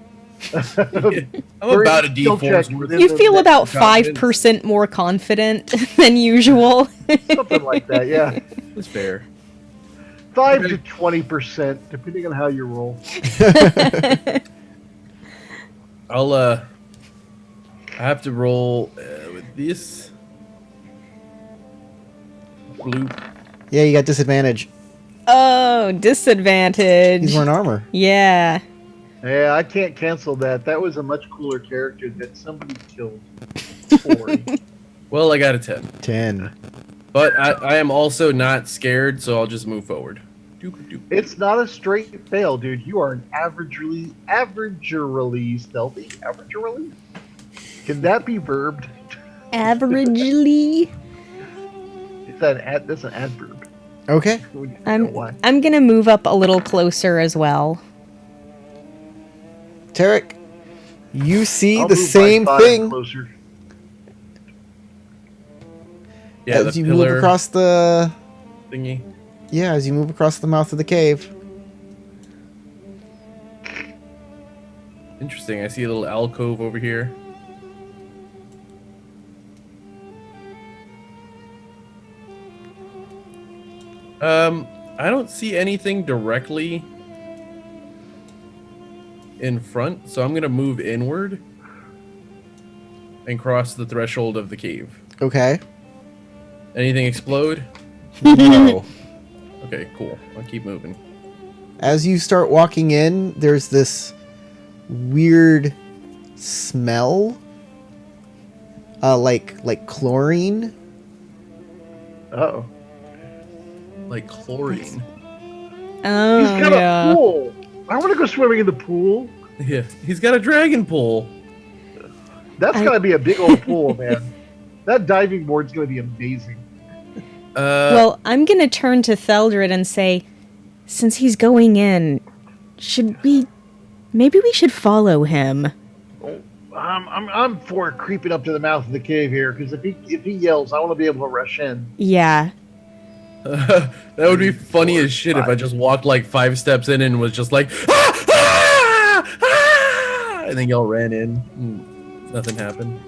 I'm about a Skill check D4's worth. within You the feel next about confidence. 5% more confident than usual. something like that, yeah. That's fair. 5 to 20%, depending on how you roll. I have to roll with this. Bloop. Yeah, you got disadvantage. Oh, disadvantage. He's wearing armor. Yeah. Yeah, I can't cancel that. That was a much cooler character that somebody killed. Corey. Well, I got a 10. 10. But I am also not scared, so I'll just move forward. Doop, doop. It's not a straight fail, dude. You are an averagely stealthy. Averagely? Can that be verbed? Averagely. That's an adverb. Okay. I don't know why. I'm gonna move up a little closer as well. Tarek, you see I'll the move my same spot thing closer. Yeah, as the you pillar move across the... thingy. Yeah, as you move across the mouth of the cave. Interesting. I see a little alcove over here. I don't see anything directly in front, so I'm gonna move inward and cross the threshold of the cave. Okay. Anything explode? No. Okay, cool. I'll keep moving. As you start walking in, there's this weird smell, like chlorine. Oh. Like chlorine. Oh, He's got yeah. a pool. I want to go swimming in the pool. Yeah, he's got a dragon pool. That's gotta be a big old pool, man. That diving board's gonna be amazing. Well, I'm gonna turn to Theldred and say, since he's going in, maybe we should follow him. I'm for creeping up to the mouth of the cave here, because if he yells, I want to be able to rush in. Yeah. That would be funny as shit if I just walked like 5 steps in and was just like, ah, ah, ah, and then y'all ran in. Nothing happened.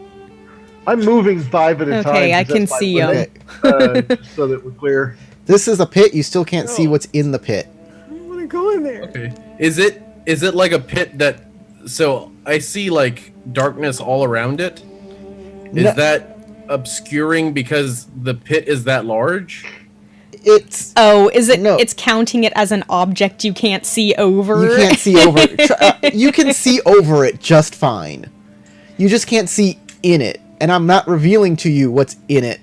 I'm moving 5 at a time. Okay, I 'cause can that's my see 'em. limit, just so that we're clear. This is a pit. You still can't see what's in the pit. I don't want to go in there. Okay. Is it like a pit that? So I see like darkness all around it. Is No. that obscuring because the pit is that large? It's Oh, is it? No. It's counting it as an object you can't see over. you can't see over it. You can see over it just fine. You just can't see in it, and I'm not revealing to you what's in it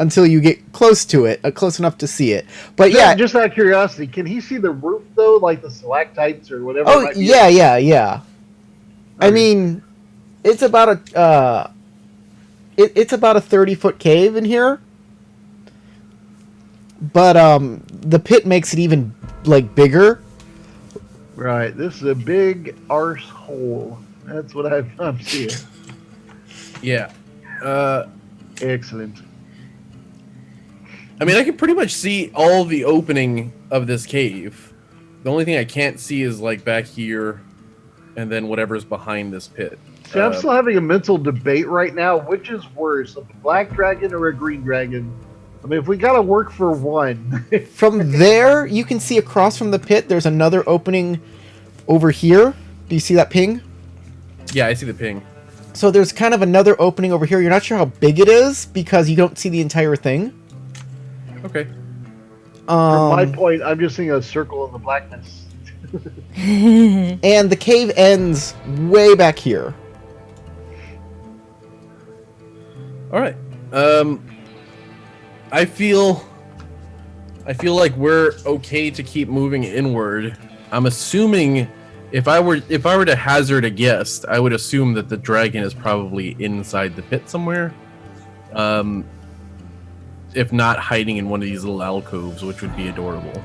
until you get close to it, close enough to see it. But yeah, Just out of curiosity, can he see the roof though, like the stalactites or whatever? it oh might be? yeah. I mean, it's about a it's about a 30-foot cave in here, but the pit makes it even like bigger. Right. This is a big arse hole. That's what I'm seeing. Yeah. Excellent. I mean, I can pretty much see all the opening of this cave. The only thing I can't see is like back here, and then whatever's behind this pit. See, I'm still having a mental debate right now. Which is worse, a black dragon or a green dragon? I mean, if we gotta work for one, From there, you can see across from the pit. There's another opening over here. Do you see that ping? Yeah, I see the ping. So there's kind of another opening over here. You're not sure how big it is because you don't see the entire thing. Okay. from my point, I'm just seeing a circle in the blackness. And the cave ends way back here. All right. I feel like we're okay to keep moving inward. I'm assuming if I were to hazard a guess, I would assume that the dragon is probably inside the pit somewhere. If not hiding in one of these little alcoves, which would be adorable.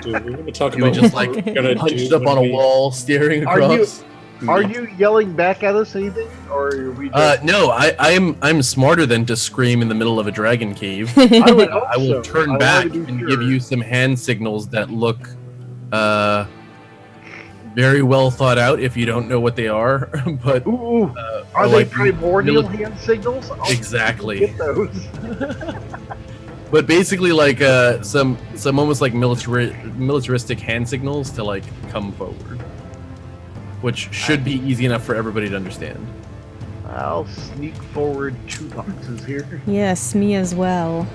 Dude, we would talk You would about just what like we're gonna hunched do up on when a we- wall, staring Are you- across. Are you yelling back at us anything, or are we? Just, No, I'm smarter than to scream in the middle of a dragon cave. I would hope I will so. turn I back wanted to be and sure. give you some hand signals that look very well thought out if you don't know what they are. But Ooh, are or they like primordial mili- hand signals? I'll Exactly. Get those. But basically like some almost like militaristic hand signals to like come forward. Which should be easy enough for everybody to understand. I'll sneak forward 2 boxes here. Yes, me as well.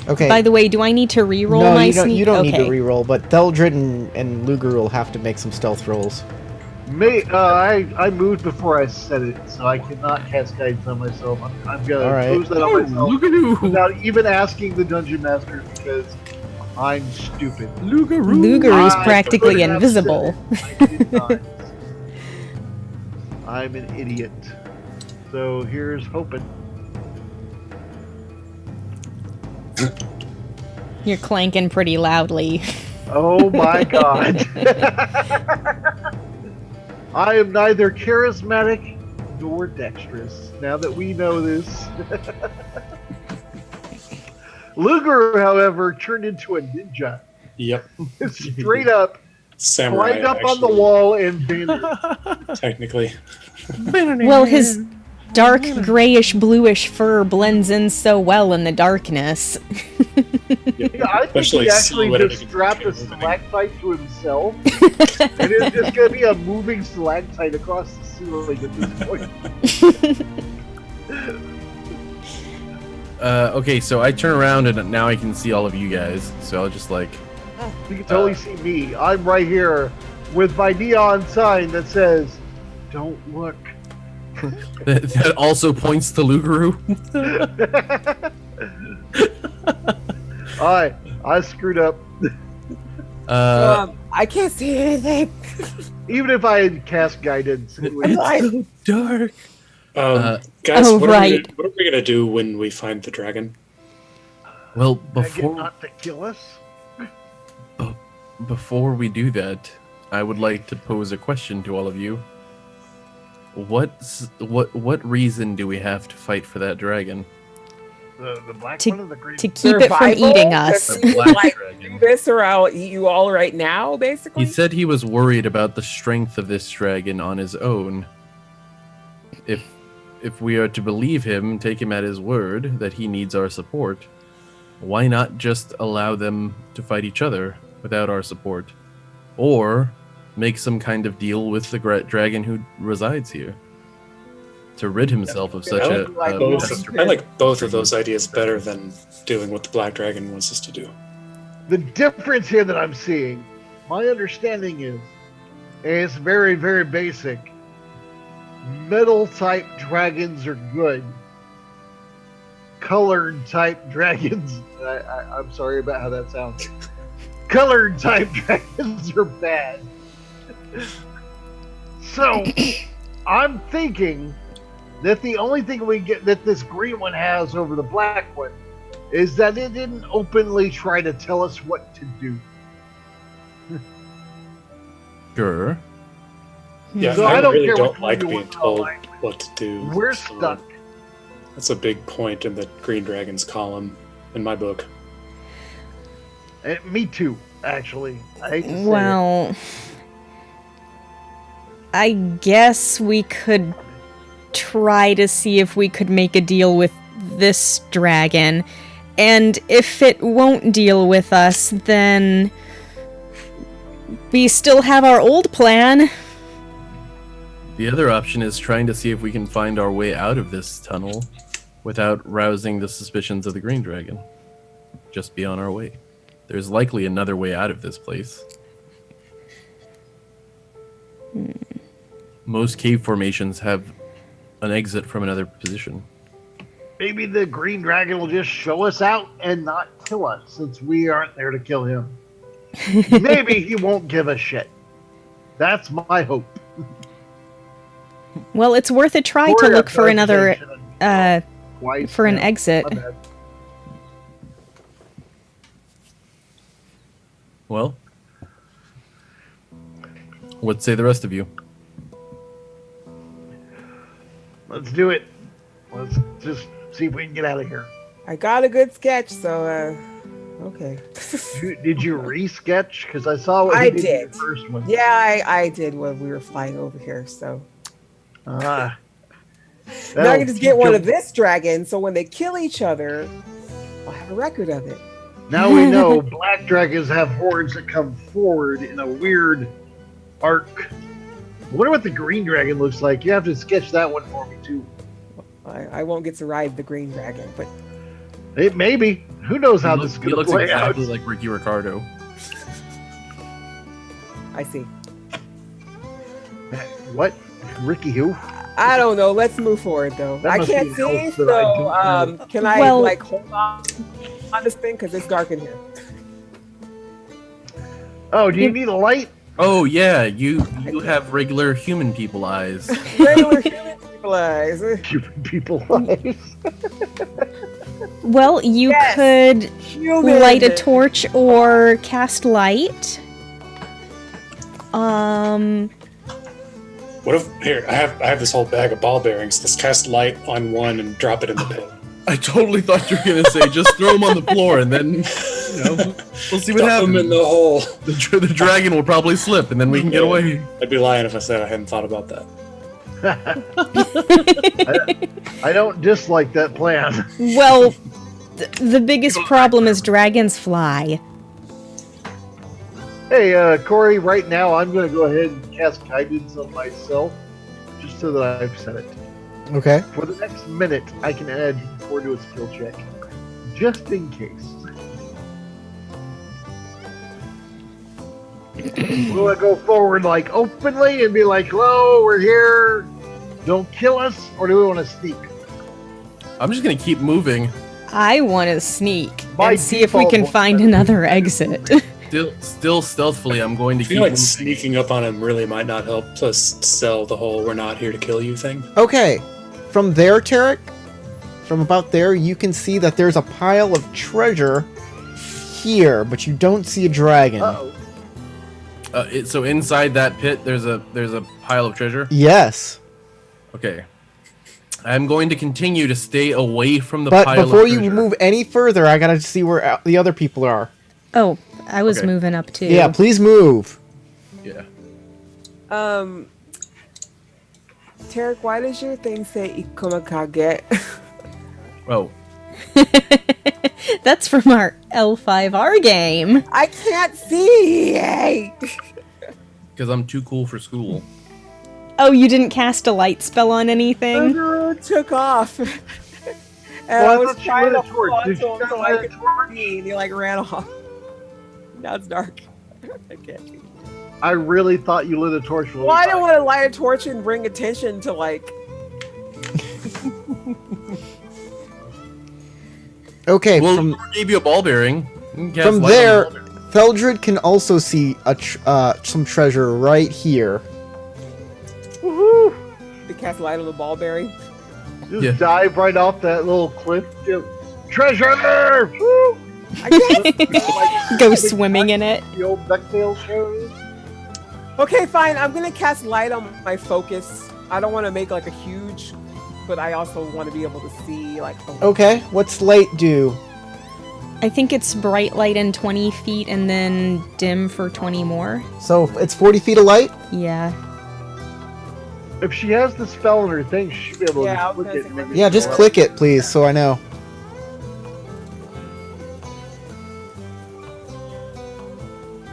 Okay. By the way, do I need to re-roll no, my you don't, sneak? you don't okay. need to reroll, but Theldred and Luger will have to make some stealth rolls. I moved before I said it, so I cannot cast guidance on myself. I'm gonna All right. close that on myself Lugaroo! without even asking the dungeon master because I'm stupid. Lugaroo's I practically could have invisible. said it. I did not. I'm an idiot. So here's hoping. You're clanking pretty loudly. Oh my god. I am neither charismatic nor dexterous. Now that we know this. Luger, however, turned into a ninja. Yep. Straight up, Samurai. climbed up on the actually, wall and vanished. Technically. Well, his dark grayish bluish fur blends in so well in the darkness. Yeah, I think Especially he actually silhouetted just against strapped a the camera. stalactite to himself, and it's just gonna be a moving stalactite across the ceiling at this point. Okay, so I turn around and now I can see all of you guys. So I'll just like, You can totally see me. I'm right here with my neon sign that says, "Don't look." that also points to Lugaru. I screwed up. I can't see anything. Even if I had cast guidance, it would- It's so dark. Guys, Oh, what right. are we gonna do when we find the dragon? Well, I get not to kill us. before we do that, I would like to pose a question to all of you. What reason do we have to fight for that dragon? The black To- one or the green? To keep it from Survival? eating us. The black Like, dragon. do this or I'll eat you all right now, basically. He said he was worried about the strength of this dragon on his own. If we are to believe him, take him at his word that he needs our support, why not just allow them to fight each other without our support? Or make some kind of deal with the dragon who resides here to rid himself of such a I like both of those ideas better than doing what the black dragon wants us to do. The difference here that I'm seeing, my understanding is, and it's very, very basic. Metal type dragons are good. Colored type dragons, I'm sorry about how that sounds. Colored type dragons are bad. So, I'm thinking that the only thing we get that this green one has over the black one is that it didn't openly try to tell us what to do. Sure. Yeah, So I, I don't really care don't what like you being want, told like, what to do. We're so stuck. That's a big point in the Green Dragon's column in my book. Me too, actually. I hate to say it. Well, I guess we could try to see if we could make a deal with this dragon. And if it won't deal with us, then we still have our old plan. The other option is trying to see if we can find our way out of this tunnel without rousing the suspicions of the Green Dragon. Just be on our way. There's likely another way out of this place. Most cave formations have an exit from another position. Maybe the green dragon will just show us out and not kill us since we aren't there to kill him. Maybe he won't give a shit. That's my hope. Well, it's worth a try to look for another, for an exit. My bad. Well, what say the rest of you? Let's do it. Let's just see if we can get out of here. I got a good sketch, so okay. Did you re-sketch? Because I saw what I you did in did. the first one. Yeah, I did when we were flying over here. So Ah. now I can just get one of this dragon. So when they kill each other, I'll have a record of it. Now we know black dragons have horns that come forward in a weird arc. I wonder what the green dragon looks like. You have to sketch that one for me too. I won't get to ride the green dragon, but It maybe. Who knows how He this is looks going to play exactly out? like Ricky Ricardo. I see. What? Ricky who? I don't know. Let's move forward, though. That I must can't be see, an elf so that I don't know. can I Well- like hold on this thing because it's dark in here? Oh, do you need a light? Oh yeah, you have regular human people eyes. Regular human people eyes. Human people eyes. Well, you Yes. could Human. light a torch or cast light. What if here I have this whole bag of ball bearings. Let's cast light on one and drop it in the pit. I totally thought you were gonna say just throw them on the floor and then we'll see what Drop them in happens. the hole. The dragon will probably slip and then we can get away. I'd be lying if I said I hadn't thought about that. I don't dislike that plan. Well, the biggest problem is dragons fly. Hey, Corey, right now I'm going to go ahead and cast guidance on myself, just so that I've said it. Okay. For the next minute, I can add D4 to a skill check, just in case. Will I go forward like openly and be like, "Hello, we're here. Don't kill us," or do we want to sneak? I'm just gonna keep moving. I want to sneak My and see if we default can was find that- another exit. Still stealthily. I'm going to I keep feel like moving. sneaking up on him really might not help us sell the whole "we're not here to kill you" thing. Okay. From there, Tarek, from about there, you can see that there's a pile of treasure here, but you don't see a dragon. Uh-oh. So inside that pit, there's a pile of treasure. Yes. Okay. I'm going to continue to stay away from the But pile before of treasure. you move any further, I gotta see where the other people are. Oh, I was Okay. moving up too. Yeah, please move. Yeah. Tarek, why does your thing say Ikumakage? Oh, That's from our L5R game. I can't see. Yay! because I'm too cool for school. Oh, you didn't cast a light spell on anything? Took off. And Well, I I was thought she trying lit to a torch. hold on Did to she him not so light I a could torch? see, and he like ran off. Now it's dark. I can't see. I really thought you lit a torch. Well, I didn't want to light a torch and bring attention to like. Okay, Well, from whoever gave you a ball bearing. You can cast from light on the there, ball bearing. Theldred can also see some treasure right here. Woohoo! To cast light on the ball bearing. Just Yeah. dive right off that little cliff. Treasure! Woo! I guess. Go swimming in it. The old DuckTales shows. Okay, fine. I'm gonna cast light on my focus. I don't want to make like a huge, but I also want to be able to see like. Okay, what's light do? I think it's bright light in 20 feet and then dim for 20 more. So it's 40 feet of light? Yeah. If she has the spell in her thing, she should be able to Yeah, I just was click gonna it. say, and make let Yeah, it just go click it, please, so I know.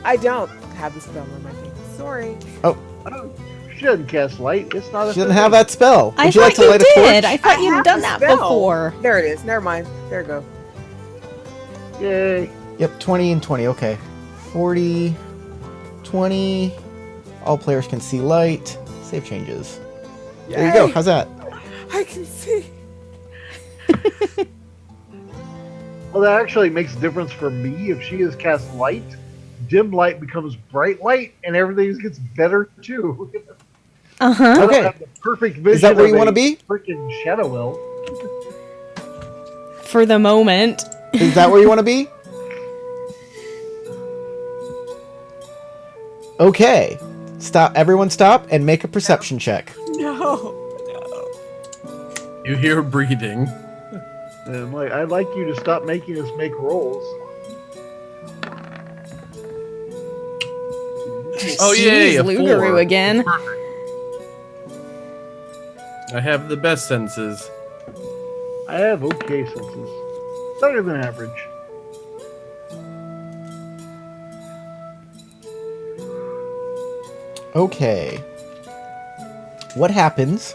I don't have the spell on my thing. Sorry. Oh, she doesn't cast light. It's not a She doesn't thing. have that spell. I Would you like thought to you light a torch? did. I thought you'd have done the that spell. before. There it is. Never mind. There you go. Yay. Yep, 20 and 20, okay. 40, 20, all players can see light. Save changes. There you go, Yay! how's that? I can see. Well, that actually makes a difference for me. If she has cast light, dim light becomes bright light, and everything gets better too. Uh-huh. I don't Okay. have the perfect vision. Is that where of you want to a be? Freaking Shadow Elf. For the moment. Is that where you want to be? Okay. Stop. Everyone stop and make a perception check. No. You hear breathing. And I'm like, I'd like you to stop making us make rolls. Oh, yay, Jeez, a Lugaroo 4. again. I have the best senses. I have okay senses. Better than average. Okay. What happens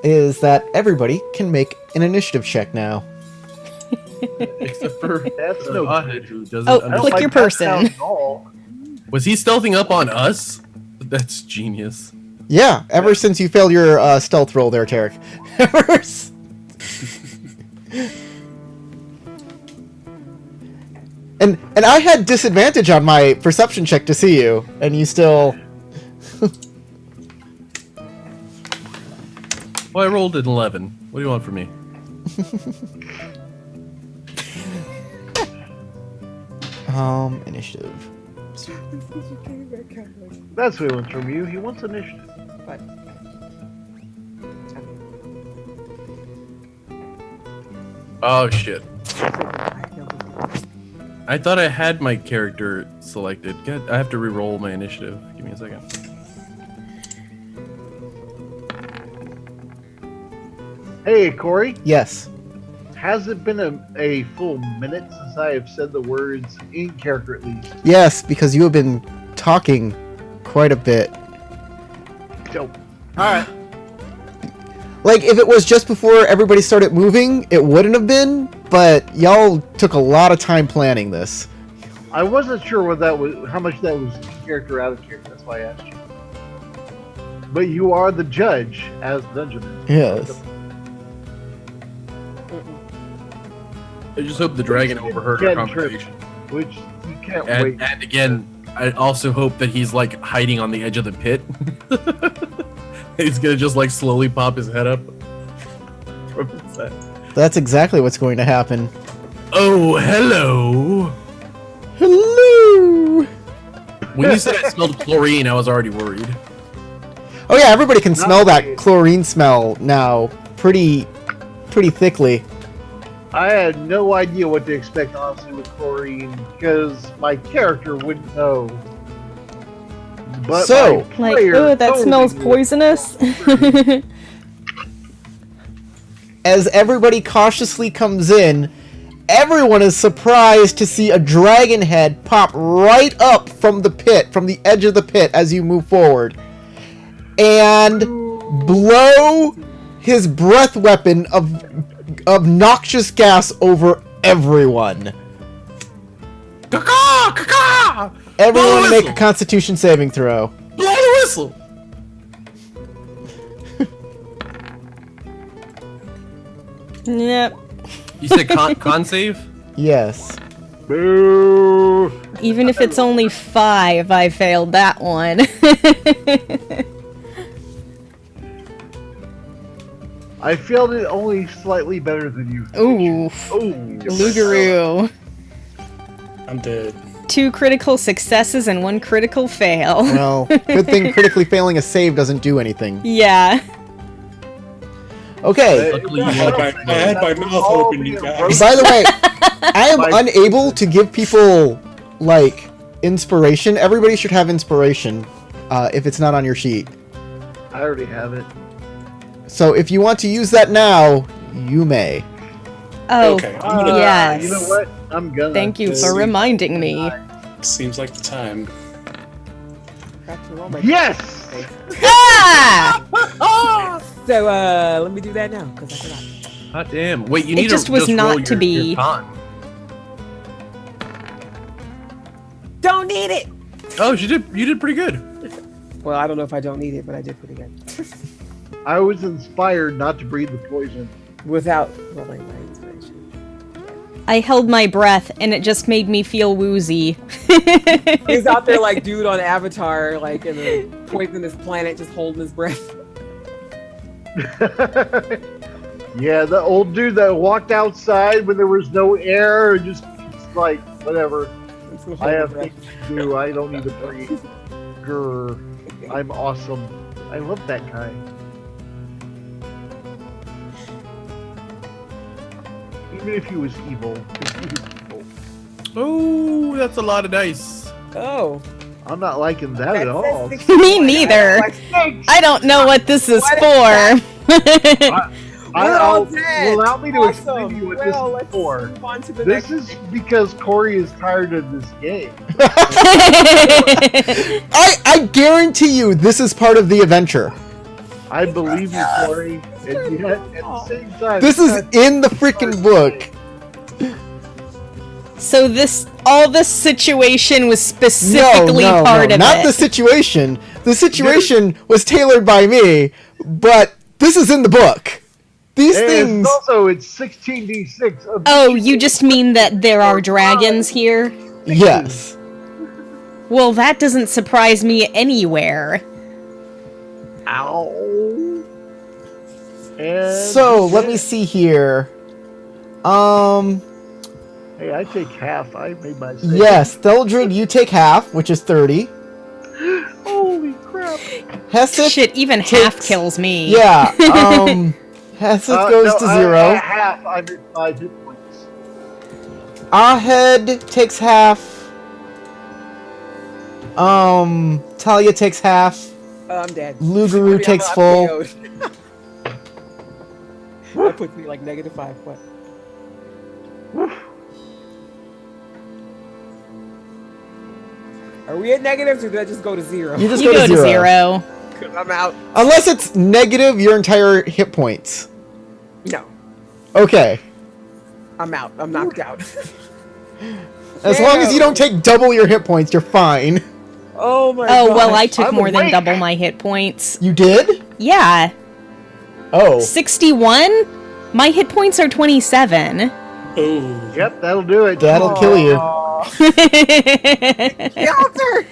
is that everybody can make an initiative check now. Except for That's no Ahid, who doesn't Oh, I don't understand. click like your that person. sound at all. Was he stealthing up on us? That's genius. Yeah, ever since you failed your stealth roll there, Tarek. Ever s- and I had disadvantage on my perception check to see you, and you still... Well, I rolled an 11. What do you want from me? Initiative. That's what he wants from you. He wants initiative. But Oh, shit. I thought I had my character selected. God, I have to re-roll my initiative. Give me a second. Hey, Corey. Yes. Has it been a full minute since I have said the words, in character at least? Yes, because you have been talking quite a bit. Dope. Alright. Like, if it was just before everybody started moving, it wouldn't have been, but y'all took a lot of time planning this. I wasn't sure what that was, how much that was character out of character. That's why I asked you. But you are the judge as Dungeon. Yes. I just hope the dragon overheard our Can't trip. conversation. Which you can't And, wait. and again, I also hope that he's like hiding on the edge of the pit. He's gonna just like slowly pop his head up. That's exactly what's going to happen. Oh, hello. Hello! When you said I smelled chlorine, I was already worried. Oh yeah, everybody can smell Not that really. chlorine smell now pretty thickly. I had no idea what to expect, honestly, with chlorine, because my character wouldn't know. But So- my Like, player oh, that totally smells knew. poisonous. As everybody cautiously comes in, everyone is surprised to see a dragon head pop right up from the pit, from the edge of the pit as you move forward. And blow his breath weapon of noxious gas over everyone. Caw-caw! Caw-caw! Blow Everyone the make a whistle! constitution saving throw. Blow the whistle! Yep. You said con save? Yes. Boo! Even if it's only 5, I failed that one. I failed it only slightly better than you. Ooh. Oh, Lugaroo. I'm dead. 2 critical successes and 1 critical fail. Well, good thing critically failing a save doesn't do anything. Yeah. Okay. Luckily, you I had my mouth open, you guys. By the way, I am unable to give people, like, inspiration. Everybody should have inspiration if it's not on your sheet. I already have it. So if you want to use that now, you may. Oh, Okay, I'm gonna- yes. You know what? I'm gonna. Thank you for reminding me. Seems like the time. Yes! Ah! So let me do that now because I forgot. Hot damn. Wait, you need just to was just not roll to your, be. Your con. Don't need it. Oh, you did pretty good. Well, I don't know if I don't need it, but I did pretty good I was inspired not to breathe the poison. without rolling my inspiration. I held my breath and it just made me feel woozy. He's out there like dude on Avatar, like in a poisonous planet, just holding his breath. Yeah, the old dude that walked outside when there was no air, and just like, whatever. I have things to do. I don't need to breathe. Grr. I'm awesome. I love that guy. Even if he was evil. 'Cause he was evil. Oh, that's a lot of dice. Oh, I'm not liking that at all. Me neither. I don't know what this is for. We're all dead. Allow me to explain to you what Well, this is let's for. move on to the This next is because Corey is tired of this game. I guarantee you this is part of the adventure. I believe you, Corey. And yet, at the same time, This is in the freaking book. So all this situation was specifically part of not it. the situation. The situation was tailored by me, but this is in the book. These And things. also, it's 16d6. Of Oh, you just mean that there are dragons here? Yes. Well, that doesn't surprise me anywhere. Ow. And So let me see here. Hey, I take half. I made my save. Yes, Theldred, you take half, which is 30. Holy crap. Heseth, Shit, even half takes- kills me. yeah. Heseth goes No, to I 0. half. I'm at 5 hit points. Ahed takes half. Talia takes half. I'm dead. Lugaroo I'm takes not full. KO'd. That puts me like -5. What? Are we at negatives or did I just go to 0? You just You go to 0. 'Cause I'm out. Unless it's negative your entire hit points. No, Okay. I'm out. I'm knocked out. As long as you don't take double your hit points, you're fine. Oh my Oh, god. well, I took I'm more than awake. double my hit points. You did? Yeah. Oh. 61? My hit points are 27. Ooh. Yep, that'll do it. That'll kill you. Counter!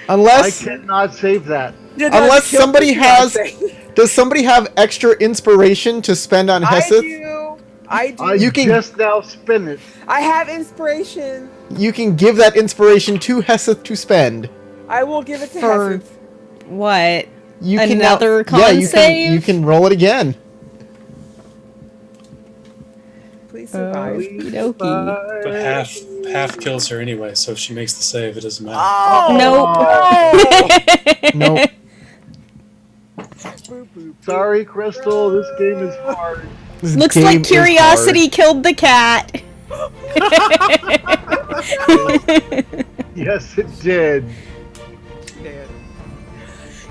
I Unless cannot save that. Unless somebody has- does somebody have extra inspiration to spend on I Heseth? do. I do. I You can- just now spin it. I have inspiration. You can give that inspiration to Heseth to spend. I will give it to For- Heseth. What? You Another can now, con you save? you can roll it again. Please survive. Okey-dokey. But half kills her anyway, so if she makes the save, it doesn't matter. Oh, Nope. Boop, boop. Sorry, Crystal. This game is hard. This Looks game like is curiosity killed the cat. Yes, it did. Man.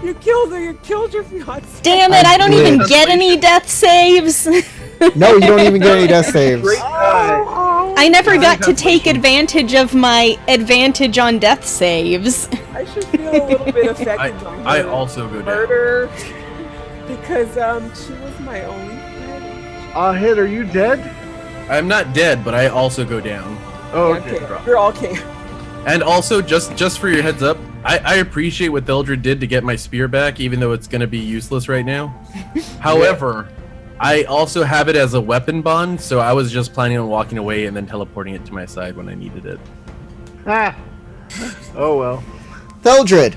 You killed her. You killed your fiance. Damn it, I don't did. even get any death saves. hard. No, you don't even get any death saves. Great guy. Oh, I never got to take advantage of my advantage on death saves. I should feel a little bit affected by I her also go down. murder because she was my only friend. Hit, are you dead? I'm not dead, but I also go down. Oh, Okay, okay. you're all okay. And also, just for your heads up, I appreciate what Theldred did to get my spear back, even though it's going to be useless right now. However, I also have it as a weapon bond, so I was just planning on walking away and then teleporting it to my side when I needed it. Ah. Oh well. Theldred,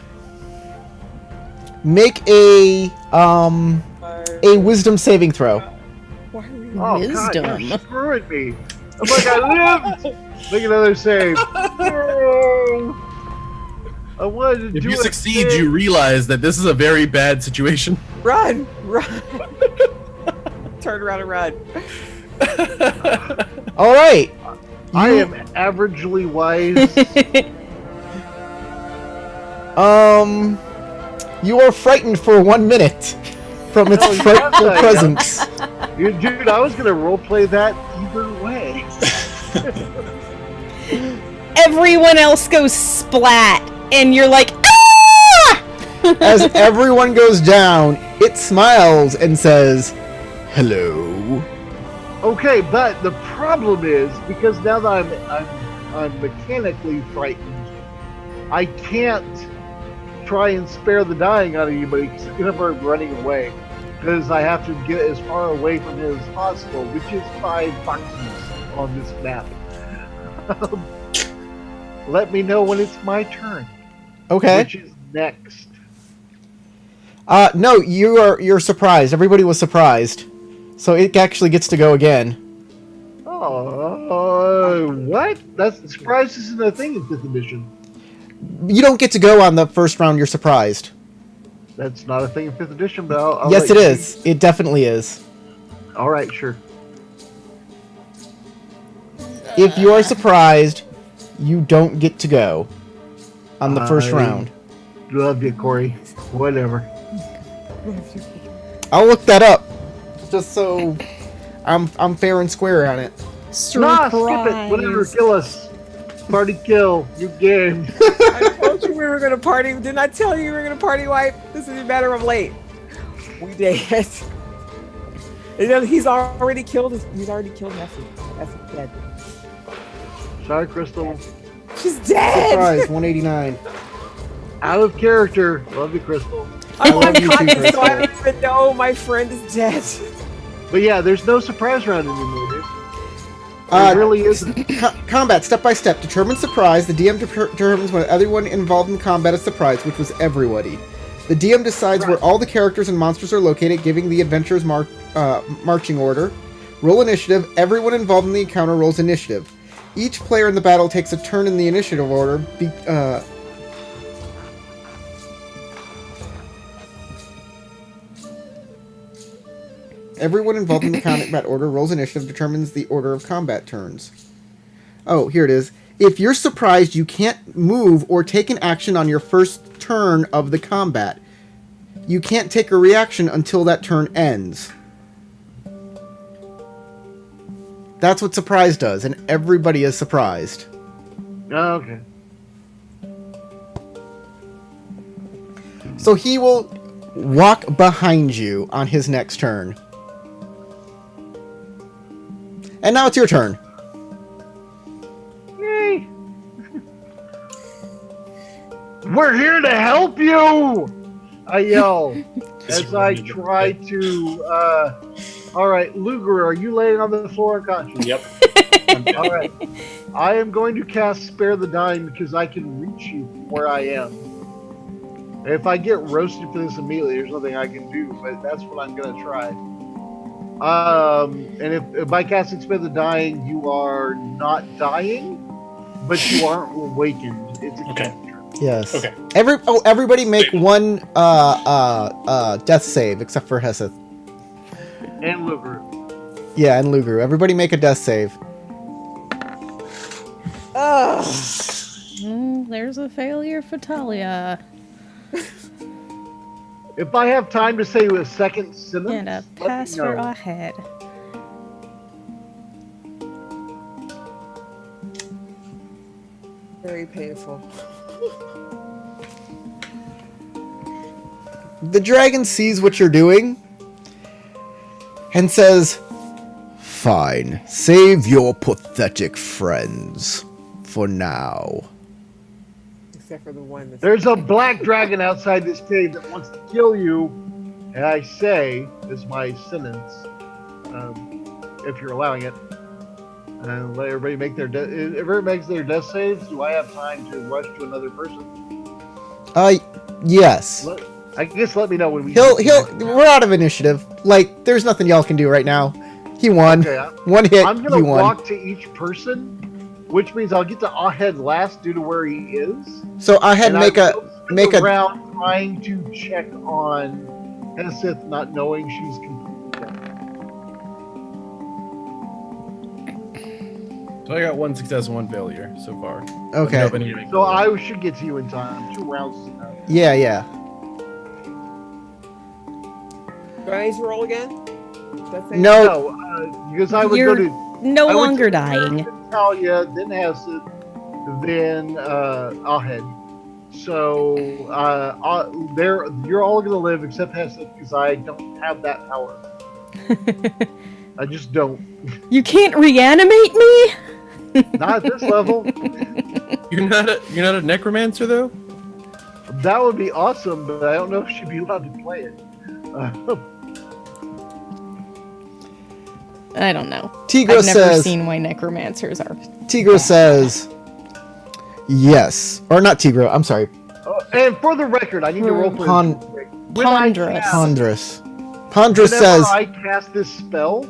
make a wisdom saving throw. Why are we? Oh Wisdom. God, you're screwing me. I'm like, I lived. Make another save. No. I wanted to If do you a succeed, save. you realize that this is a very bad situation. Run! Turn around and run. All right. I am averagely wise. You are frightened for 1 minute from its Oh, yes, frightful I am. presence. Dude, I was gonna roleplay that either way. Everyone else goes splat, and you're like, ah! As everyone goes down, it smiles and says, "Hello." Okay, but the problem is because now that I'm mechanically frightened, I can't try and spare the dying out of anybody because I'm gonna start running away. Because I have to get as far away from it as possible, which is 5 boxes on this map. Let me know when it's my turn, Okay. which is next. No, you're surprised. Everybody was surprised, so it actually gets to go again. Oh, what? That's surprise isn't a thing in 5th edition. You don't get to go on the first round. You're surprised. That's not a thing in 5th edition, but I'll Yes, let it you- is. It definitely is. All right, sure. If you are surprised, you don't get to go on the first I- round. Love you, Corey. Whatever. I'll look that up, just so I'm fair and square on it. Nah, skip it. Whatever. Kill us. Party kill. New game. I told you we were gonna party. Didn't I tell you we were gonna party wipe? This is a matter of late. We did. You know, he's already killed Heffy. Heffy's dead. Sorry, Crystal. She's dead! Surprise, 189. Out of character. Love you, Crystal. I'm love you too, unconscious, so I Crystal. don't even know my friend is dead. But yeah, there's no surprise round anymore, dude. Uh, There really isn't. Combat, step by step. Determine surprise. The DM determines when everyone involved in combat is surprised, which was everybody. The DM decides where all the characters and monsters are located, giving the adventurers marching order. Roll initiative. Everyone involved in the encounter rolls initiative. Each player in the battle takes a turn in the initiative order. Everyone involved in the combat order rolls initiative, determines the order of combat turns. Oh, here it is. If you're surprised, you can't move or take an action on your first turn of the combat. you can't take a reaction until that turn ends. That's what surprise does, and everybody is surprised. Okay. So he will walk behind you on his next turn. And now it's your turn. Yay! We're here to help you! I yell as I try to. All right, Luger, are you laying on the floor unconscious? Yep. All right. I am going to cast Spare the Dying because I can reach you from where I am. If I get roasted for this immediately, there's nothing I can do, but that's what I'm going to try. And if by casting Spare the Dying, you are not dying, but you aren't awakened. It's a cantrip. Yes. Okay. Everybody make one death save except for Heseth. And Luger. Yeah, and Luger. Everybody make a death save. There's a failure for Talia. If I have time to say a second sentence, And a let me pass for know. Ahead. Very painful. The dragon sees what you're doing and says, "Fine, save your pathetic friends for now." Except for the one that's... There's a black dragon outside this cave that wants to kill you, and I say, this is my sentence, if you're allowing it, and let everybody make their if everybody makes their death saves, do I have time to rush to another person? Yes. I guess let me know when we... We're out of initiative. Like, there's nothing y'all can do right now. He won. Okay, One hit, I'm he gonna won. walk to each person, which means I'll get to Ahead last due to where he is. So Ahead, And make I a will make spin a around trying to check on Heseth, not knowing she's completely dead. So I got 1 success and 1 failure so far. Okay. Let me know if any- So I should get to you in time. 2 rounds is enough. Yeah. Do I need to roll again? That's it? No, No, because I would You're go to no I would longer to dying. Talia, then Heseth, then Ahead. So you're all gonna live except Heseth because I don't have that power. I just don't. You can't reanimate me? Not at this level. You're not a necromancer though? That would be awesome, but I don't know if she'd be allowed to play it. I don't know. Tigra I've never says. seen why necromancers are. Tigra says. Yes, or not Tigra. I'm sorry. And for the record, I need to roll for Pondrous. Pondrous. Pondrous Whenever says. I cast this spell,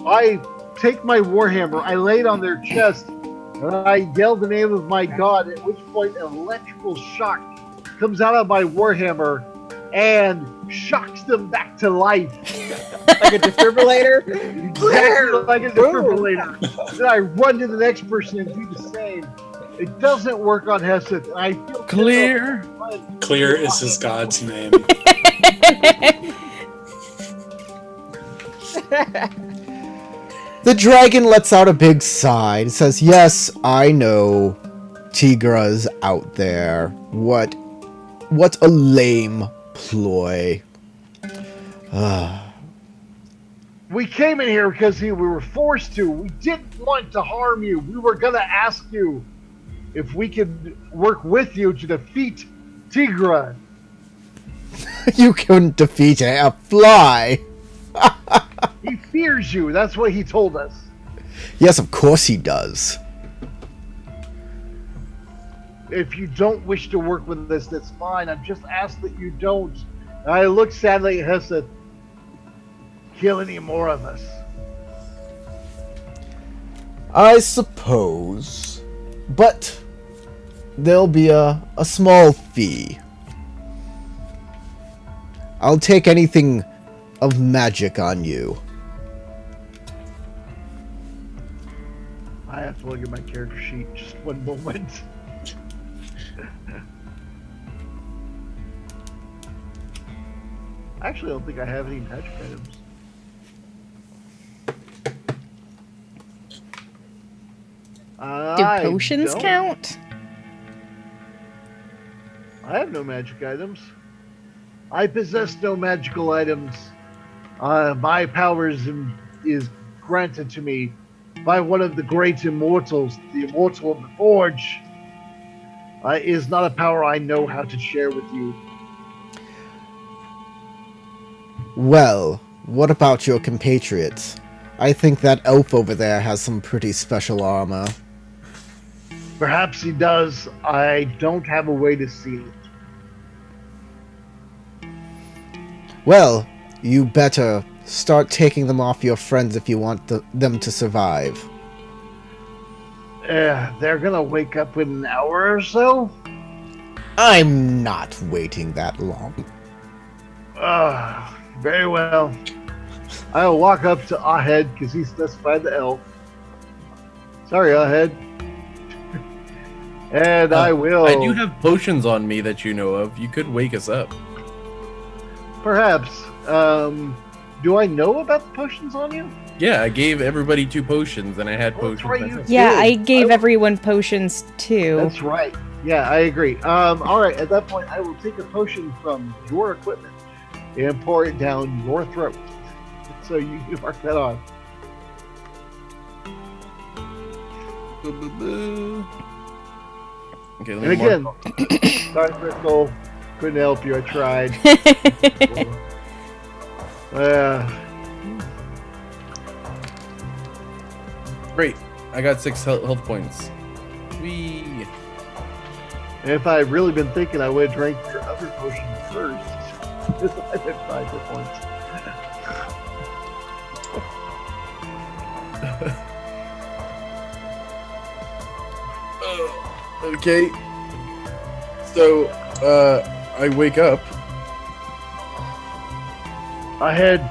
I take my warhammer, I lay it on their chest, and I yell the name of my god, at which point an electrical shock comes out of my warhammer and shocks them back to life. Like a defibrillator? Exactly like a defibrillator. Then I run to the next person and do the same. It doesn't work on Heseth, and I feel Clear. Clear is his god's name. The dragon lets out a big sigh and says, "Yes, I know. Tigra's out there. What a lame ploy." We came in here because we were forced to. We didn't want to harm you. We were going to ask you if we could work with you to defeat Tigra. You couldn't defeat a fly. He fears you. That's what he told us. Yes, of course he does. If you don't wish to work with us, that's fine. I've just asked that you don't. And I look sadly at Heseth. Kill any more of us. I suppose. But there'll be a small fee. I'll take anything of magic on you. I have to look at my character sheet just one moment. Actually, I don't think I have any magic items. Do potions count? I have no magic items. I possess no magical items. My powers is granted to me by one of the great immortals, the immortal of the Forge. Is not a power I know how to share with you. Well, what about your compatriots? I think that elf over there has some pretty special armor. Perhaps he does. I don't have a way to see it. Well, you better start taking them off your friends if you want them to survive. They're gonna wake up in an hour or so? I'm not waiting that long. Very well. I'll walk up to Ahed because he specified the elf. Sorry, Ahed. And I will. I do have potions on me that you know of. You could wake us up. Perhaps. Do I know about the potions on you? Yeah, I gave everybody 2 potions, and I had Oh, that's potions. right, myself. you Yeah, did. I gave I- everyone potions too. That's right. Yeah, I agree. Alright, at that point, I will take a potion from your equipment and pour it down your throat. So you can mark that on. Okay, let And me again, mark. sorry, Crystal. Couldn't help you. I tried. Great. I got 6 health points. Whee. If I had really been thinking, I would have drank your other potion first. Because I've had 5 hit points. Okay. So, I wake up. Ahead.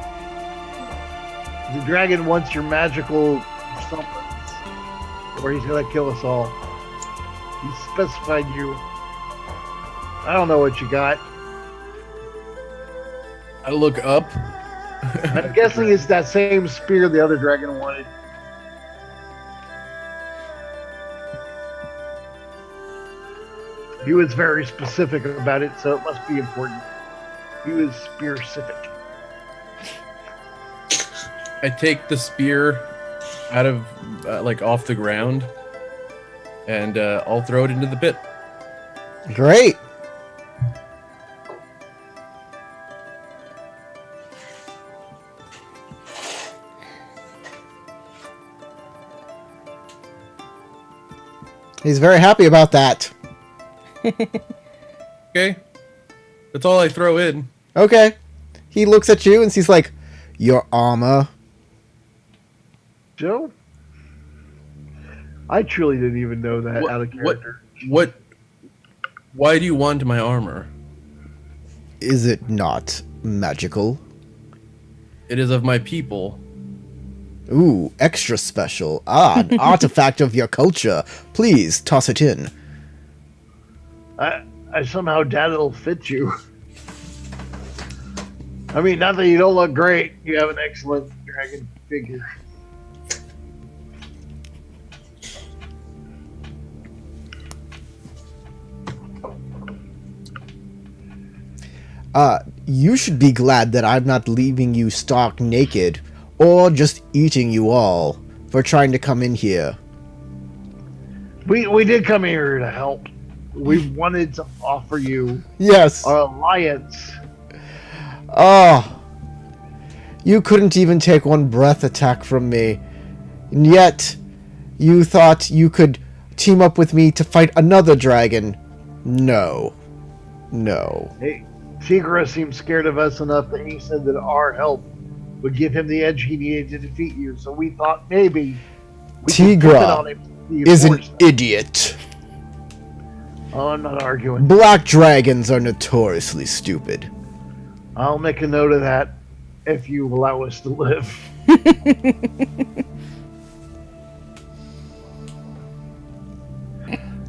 The dragon wants your magical something. Or he's gonna kill us all. He specified you. I don't know what you got. I look up. I'm guessing it's that same spear the other dragon wanted. He was very specific about it, so it must be important. He was spear-cific. I take the spear out of, like, off the ground, and I'll throw it into the pit. Great. He's very happy about that. Okay? That's all I throw in. Okay. He looks at you and he's like, your armor. Joe? I truly didn't even know that out of character. Why do you want my armor? Is it not magical? It is of my people. Ooh, extra special. Ah, an artifact of your culture. Please, toss it in. I somehow doubt it'll fit you. I mean, not that you don't look great. You have an excellent dragon figure. You should be glad that I'm not leaving you stark naked, or just eating you all, for trying to come in here. We did come here to help. We wanted to offer you Yes. our alliance. Oh. You couldn't even take one breath attack from me. And yet, you thought you could team up with me to fight another dragon. No. No. Hey, Tigra seemed scared of us enough that he said that our help would give him the edge he needed to defeat you. So we thought maybe we could put it on him to Is an enforce that. idiot. Oh, I'm not arguing. Black dragons are notoriously stupid. I'll make a note of that if you allow us to live.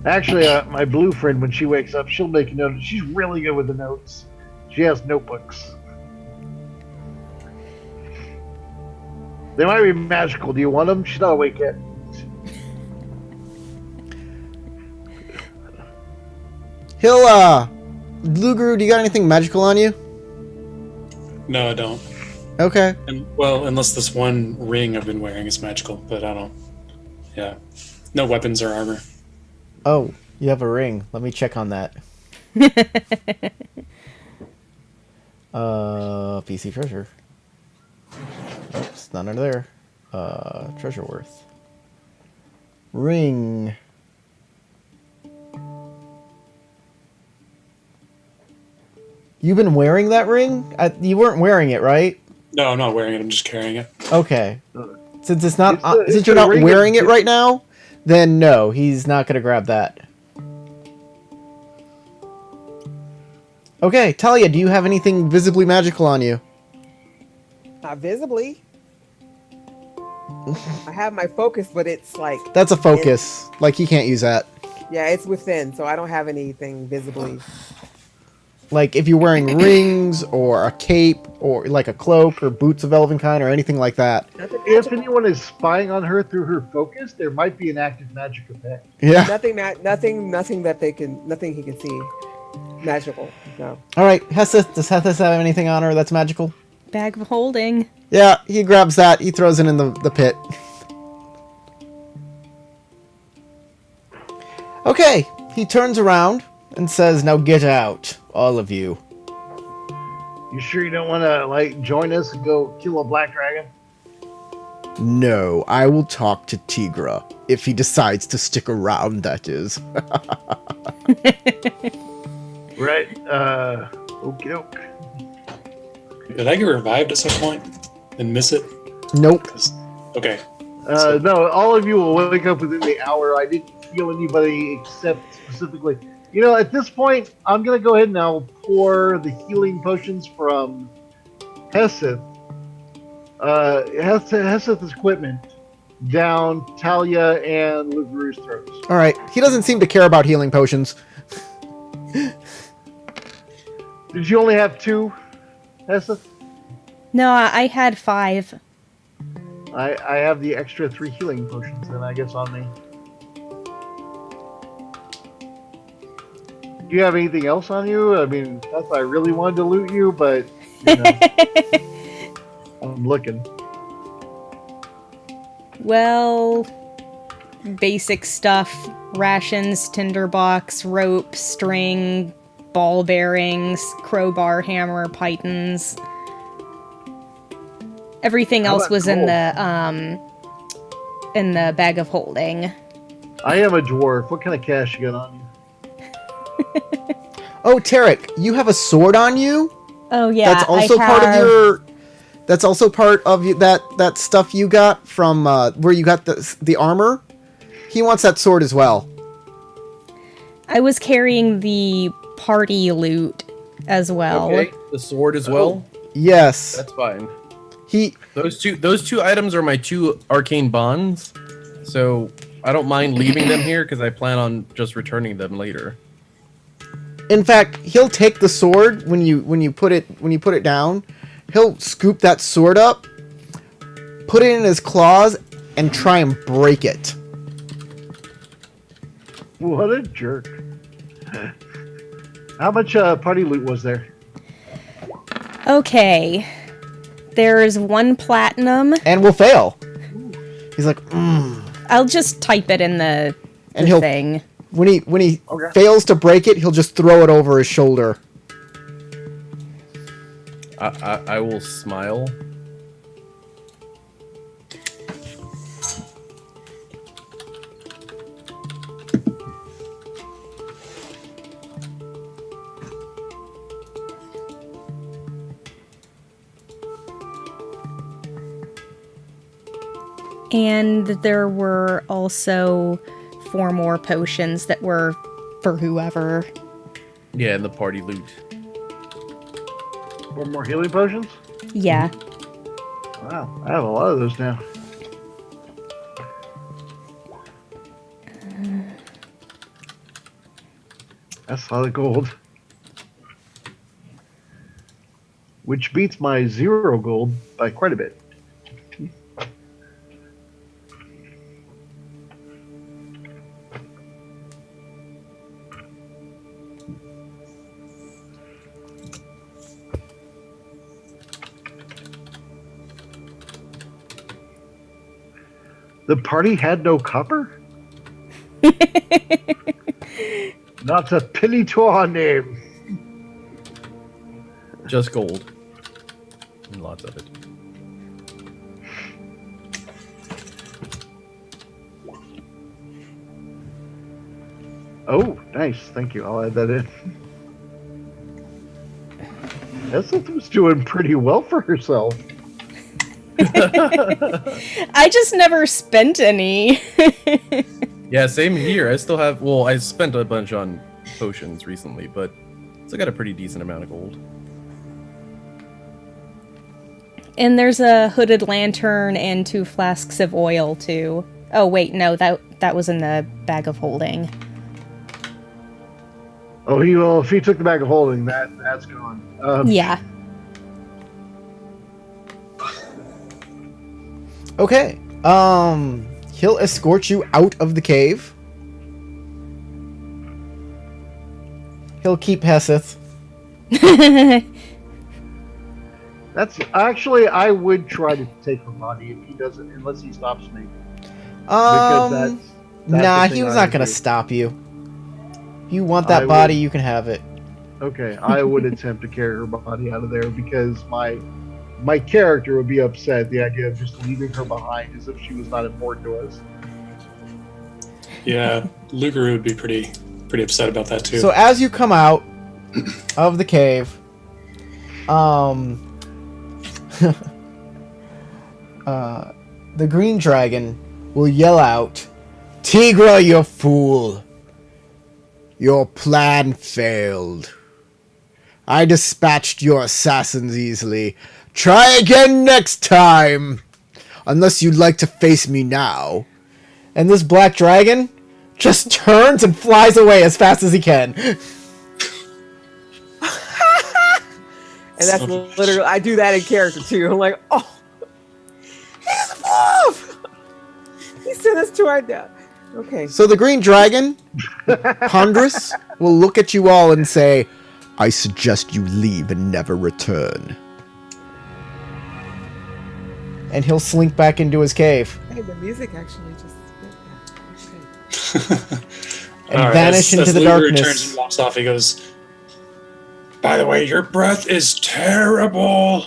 Actually, my blue friend, when she wakes up, she'll make a note. She's really good with the notes. She has notebooks. They might be magical. Do you want them? She's not awake yet. Luguru, do you got anything magical on you? No, I don't. Okay. And well, unless this one ring I've been wearing is magical, but I don't. Yeah, no weapons or armor. Oh, you have a ring. Let me check on that. PC treasure. Oops, not under there. Treasure worth. Ring. You've been wearing that ring? You weren't wearing it, right? No, I'm not wearing it. I'm just carrying it. Okay. Since it's not, It's since you're a not ring wearing of- it right now, then no, he's not gonna grab that. Okay, Talia, do you have anything visibly magical on you? Not visibly. I have my focus, but it's like, That's a focus. Like he can't use that. yeah, it's within, so I don't have anything visibly. Like if you're wearing rings or a cape or like a cloak or boots of elven kind or anything like that. Nothing If magical. anyone is spying on her through her focus, there might be an active magic effect. Yeah. Nothing that they can, nothing he can see. Magical. No. All right, Heseth. Does Heseth have anything on her that's magical? Bag of holding. Yeah, he grabs that. He throws it in the pit. Okay, he turns around and says, "Now get out, all of you." You sure you don't want to like join us and go kill a black dragon? No, I will talk to Tigra if he decides to stick around. That is. Right. Okie doke. Did I get revived at some point and miss it? Nope. 'Cause- okay. No, all of you will wake up within the hour. I didn't feel anybody except specifically. You know, at this point, I'm gonna go ahead and I'll pour the healing potions from Heseth. Heseth's equipment down Talia and Luguru's throats. All right. He doesn't seem to care about healing potions. Did you only have 2, Heseth? No, I had 5. I have the extra 3 healing potions, then I guess on me. Do you have anything else on you? I mean, not that I really wanted to loot you, but you know, I'm looking. Well, basic stuff. Rations, tinderbox, rope, string, ball bearings, crowbar, hammer, pythons. Everything How else about was gold? in the bag of holding. I am a dwarf. What kind of cash you got on you? Oh, Tarek, you have a sword on you? Oh yeah, That's also I part of have- your. That's also part of that stuff you got from where you got the armor. He wants that sword as well. I was carrying the party loot as well. Okay, the sword as well. Yes, That's fine. he. Those two items are my 2 arcane bonds, so I don't mind leaving them here because I plan on just returning them later. In fact, he'll take the sword when you put it down. He'll scoop that sword up, put it in his claws, and try and break it. What a jerk. How much party loot was there? Okay. There's 1 platinum. And will fail. He's like, I'll just type it in the And he'll- thing. when he Okay. fails to break it, he'll just throw it over his shoulder. I will smile. And there were also 4 more potions that were for whoever. Yeah, and the party loot. 4 more healing potions? Yeah. Wow, I have a lot of those now. That's a lot of gold. Which beats my 0 gold by quite a bit. The party had no copper? Not a penny to our name. Just gold. And lots of it. Oh, nice. Thank you. I'll add that in. Esseth was doing pretty well for herself. I just never spent any. Yeah, same here. I still have. Well, I spent a bunch on potions recently, but still got a pretty decent amount of gold. And there's a hooded lantern and 2 flasks of oil too. Oh wait, no, that was in the bag of holding. Oh, if he took the bag of holding, that's gone. Yeah. Okay. He'll escort you out of the cave. He'll keep Heseth. That's actually, I would try to take her body if he doesn't, unless he stops me. Because that's Nah, the he thing was I not gonna do. stop you. If you want that I body, would- you can have it. Okay, I would attempt to carry her body out of there because my character would be upset at the idea of just leaving her behind as if she was not important to us. Yeah, Luger would be pretty upset about that too. So as you come out of the cave, the green dragon will yell out, "Tigra, you fool! Your plan failed. I dispatched your assassins easily. Try again next time! Unless you'd like to face me now." And this black dragon just turns and flies away as fast as he can. And that's literally, I do that in character too. I'm like, oh, he's off. He sent us to our death. Okay. So the green dragon, Ponderous, will look at you all and say, "I suggest you leave and never return." And he'll slink back into his cave Hey, the music actually just did that. Okay. and vanish into as the Luger turns darkness. and walks off, he goes, "By the way, your breath is terrible."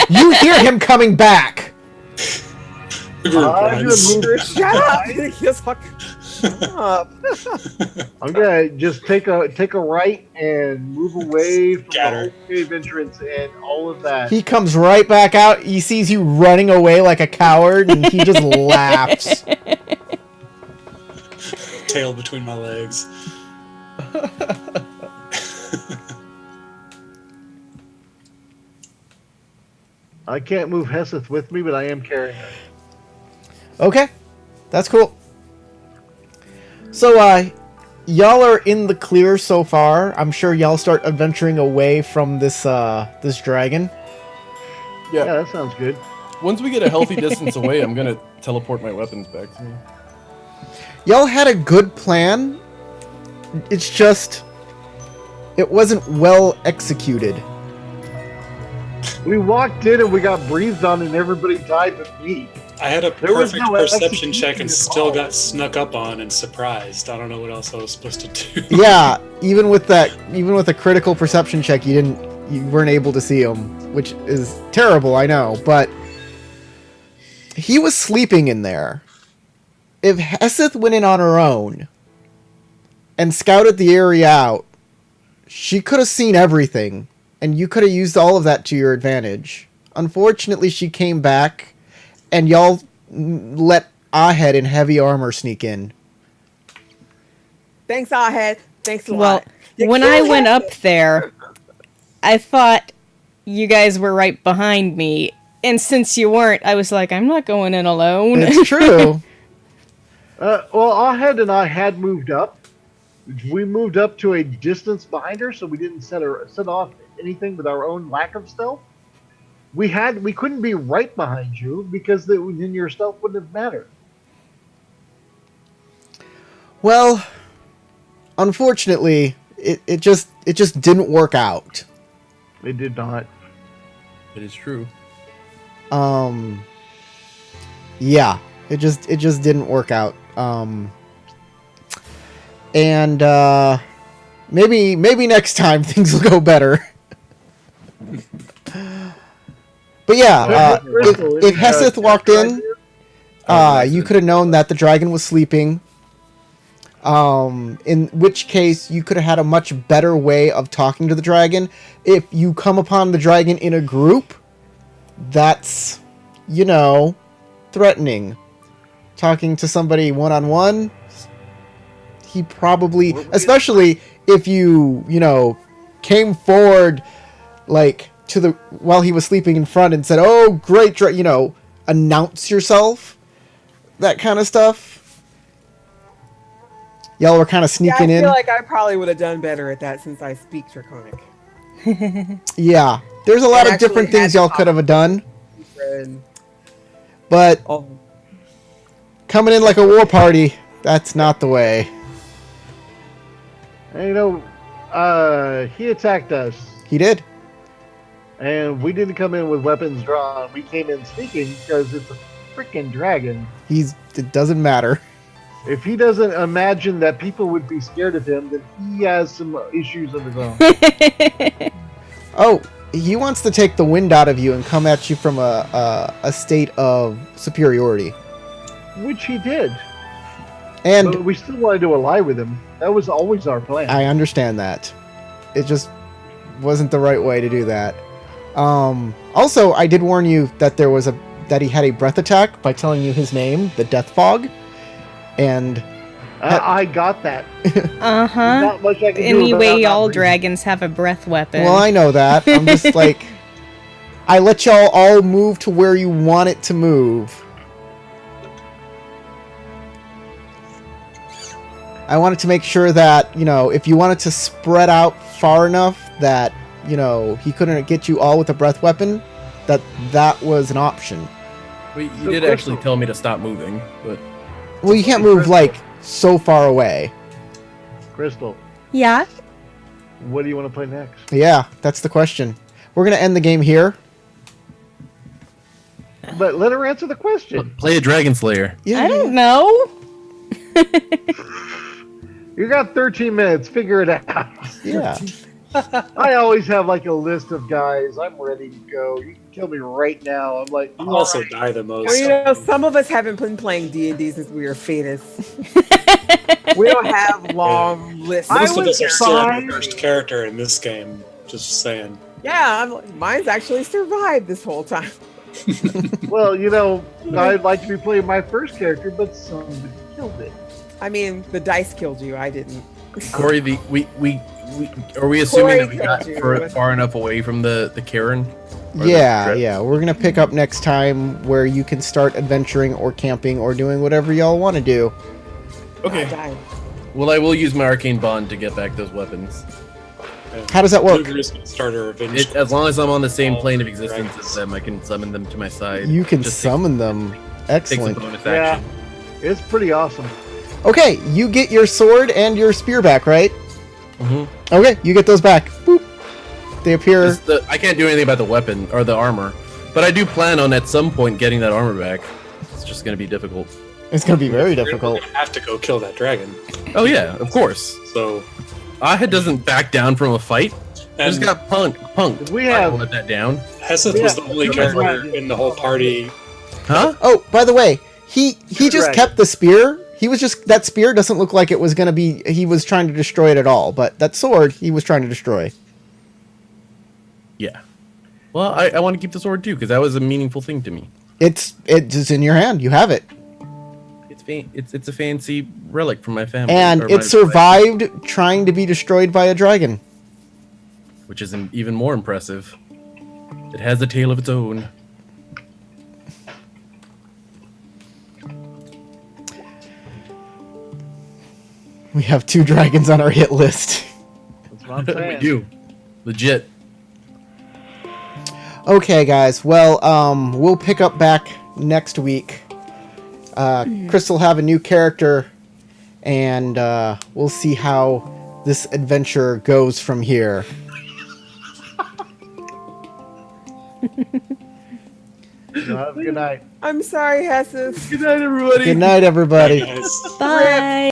You hear him coming back. Luger I'm runs. gonna move. Shut up! Just fucking shut up. I'm gonna just take a right and move away from Scatter. the whole cave entrance and all of that. He comes right back out. He sees you running away like a coward, and he just laughs. Tail between my legs. I can't move Heseth with me, but I am carrying her. Okay, that's cool. So, y'all are in the clear so far. I'm sure y'all start adventuring away from this dragon. Yeah, that sounds good. Once we get a healthy distance away, I'm gonna teleport my weapons back to me. Y'all had a good plan. It's just, it wasn't well executed. We walked in and we got breathed on, and everybody died but me. I had a There was perfect no perception execution check and at still all. got snuck up on and surprised. I don't know what else I was supposed to do. Yeah, even with a critical perception check, you weren't able to see him, which is terrible, I know, but he was sleeping in there. If Heseth went in on her own and scouted the area out, she could have seen everything, and you could have used all of that to your advantage. Unfortunately, she came back, and y'all let Ahed in heavy armor sneak in. Thanks, Ahed. Thanks a Well, lot. You when I killed went him. up there, I thought you guys were right behind me. And since you weren't, I was like, I'm not going in alone. It's true. Well, Ahed and I had moved up. We moved up to a distance behind her, so we didn't set off anything with our own lack of stealth. We couldn't be right behind you because then your stealth wouldn't have mattered. Well, unfortunately, it just didn't work out. It did not. It is true. Yeah. It just didn't work out. And maybe next time things will go better. But yeah, if Heseth walked in, you could have known that the dragon was sleeping. In which case, you could have had a much better way of talking to the dragon. If you come upon the dragon in a group, that's, threatening. Talking to somebody one-on-one, he probably, especially if you, came forward, like, while he was sleeping in front and said, "Oh, great," announce yourself, that kind of stuff. Y'all were kind of sneaking in. I feel like I probably would have done better at that since I speak Draconic. Yeah, there's a lot of different things y'all could have done. But coming in like a war party, that's not the way. And, he attacked us. He did. And we didn't come in with weapons drawn. We came in sneaking because it's a freaking dragon. It doesn't matter. If he doesn't imagine that people would be scared of him, then he has some issues of his own. Oh, he wants to take the wind out of you and come at you from a state of superiority. Which he did. And but we still wanted to ally with him. That was always our plan. I understand that. It just wasn't the right way to do that. Also, I did warn you that that he had a breath attack by telling you his name, the Death Fog. And I got that. Uh-huh. Not much I can do Anyway, about all that. dragons have a breath weapon. well, I know that. I'm just like, I let y'all all move to where you want it to move. I wanted to make sure that, if you wanted to spread out far enough that, he couldn't get you all with a breath weapon, that was an option. Well, you So did Crystal- actually tell me to stop moving, but Well, you can't move, like, so far away. Crystal, Yeah? what do you want to play next? Yeah, that's the question. We're going to end the game here. But let her answer the question. play a Dragon Slayer. Yeah, I don't know. You got 13 minutes. Figure it out. Yeah. I always have like a list of guys. I'm ready to go. You can kill me right now. I'm like, You also die the most. Well, some of us haven't been playing D&D since we were fetus. We don't have long lists. I Most of was us are still on fine. the first character in this game. Just saying. Yeah, mine's actually survived this whole time. well, I'd like to be playing my first character, but somebody killed it. I mean, the dice killed you. I didn't. Corey, are we assuming that we Corey got killed you. far enough away from the Karen? Or the Yeah, Dread? yeah. We're going to pick up next time where you can start adventuring or camping or doing whatever y'all want to do. I Okay. died. Well, I will use my arcane bond to get back those weapons. And How does that work? Luger is gonna start a revenge. As long as I'm on the same plane of existence Dragons. as them, I can summon them to my side. You can Just summon them. Take some Excellent. bonus Yeah. action. It's pretty awesome. Okay, you get your sword and your spear back, right? Mm-hmm. Okay, you get those back. Boop. They appear. I can't do anything about the weapon or the armor, but I do plan on at some point getting that armor back. It's just going to be difficult. It's going to be very We're difficult. gonna have to go kill that dragon. Oh yeah, of course. So Ahid doesn't back down from a fight. I just and got punked. We I have- will let that down. Heseth was the only character in the whole party. Huh? Oh, by the way, he just Dragon. kept the spear. He was just that spear doesn't look like it was going to be. He was trying to destroy it at all, but that sword he was trying to destroy. Yeah. Well, I want to keep the sword too because that was a meaningful thing to me. It's in your hand. You have it, It's a fancy relic from my family. and or it my- survived trying to be destroyed by a dragon. which is even more impressive. It has a tale of its own. We have 2 dragons on our hit list. That's what I'm we saying. do. Legit. Okay, guys. Well, we'll pick up back next week. Chris will have a new character, and we'll see how this adventure goes from here. Have a good night. I'm sorry, Hessus. Good night, everybody. Good night, everybody. Guys. Bye.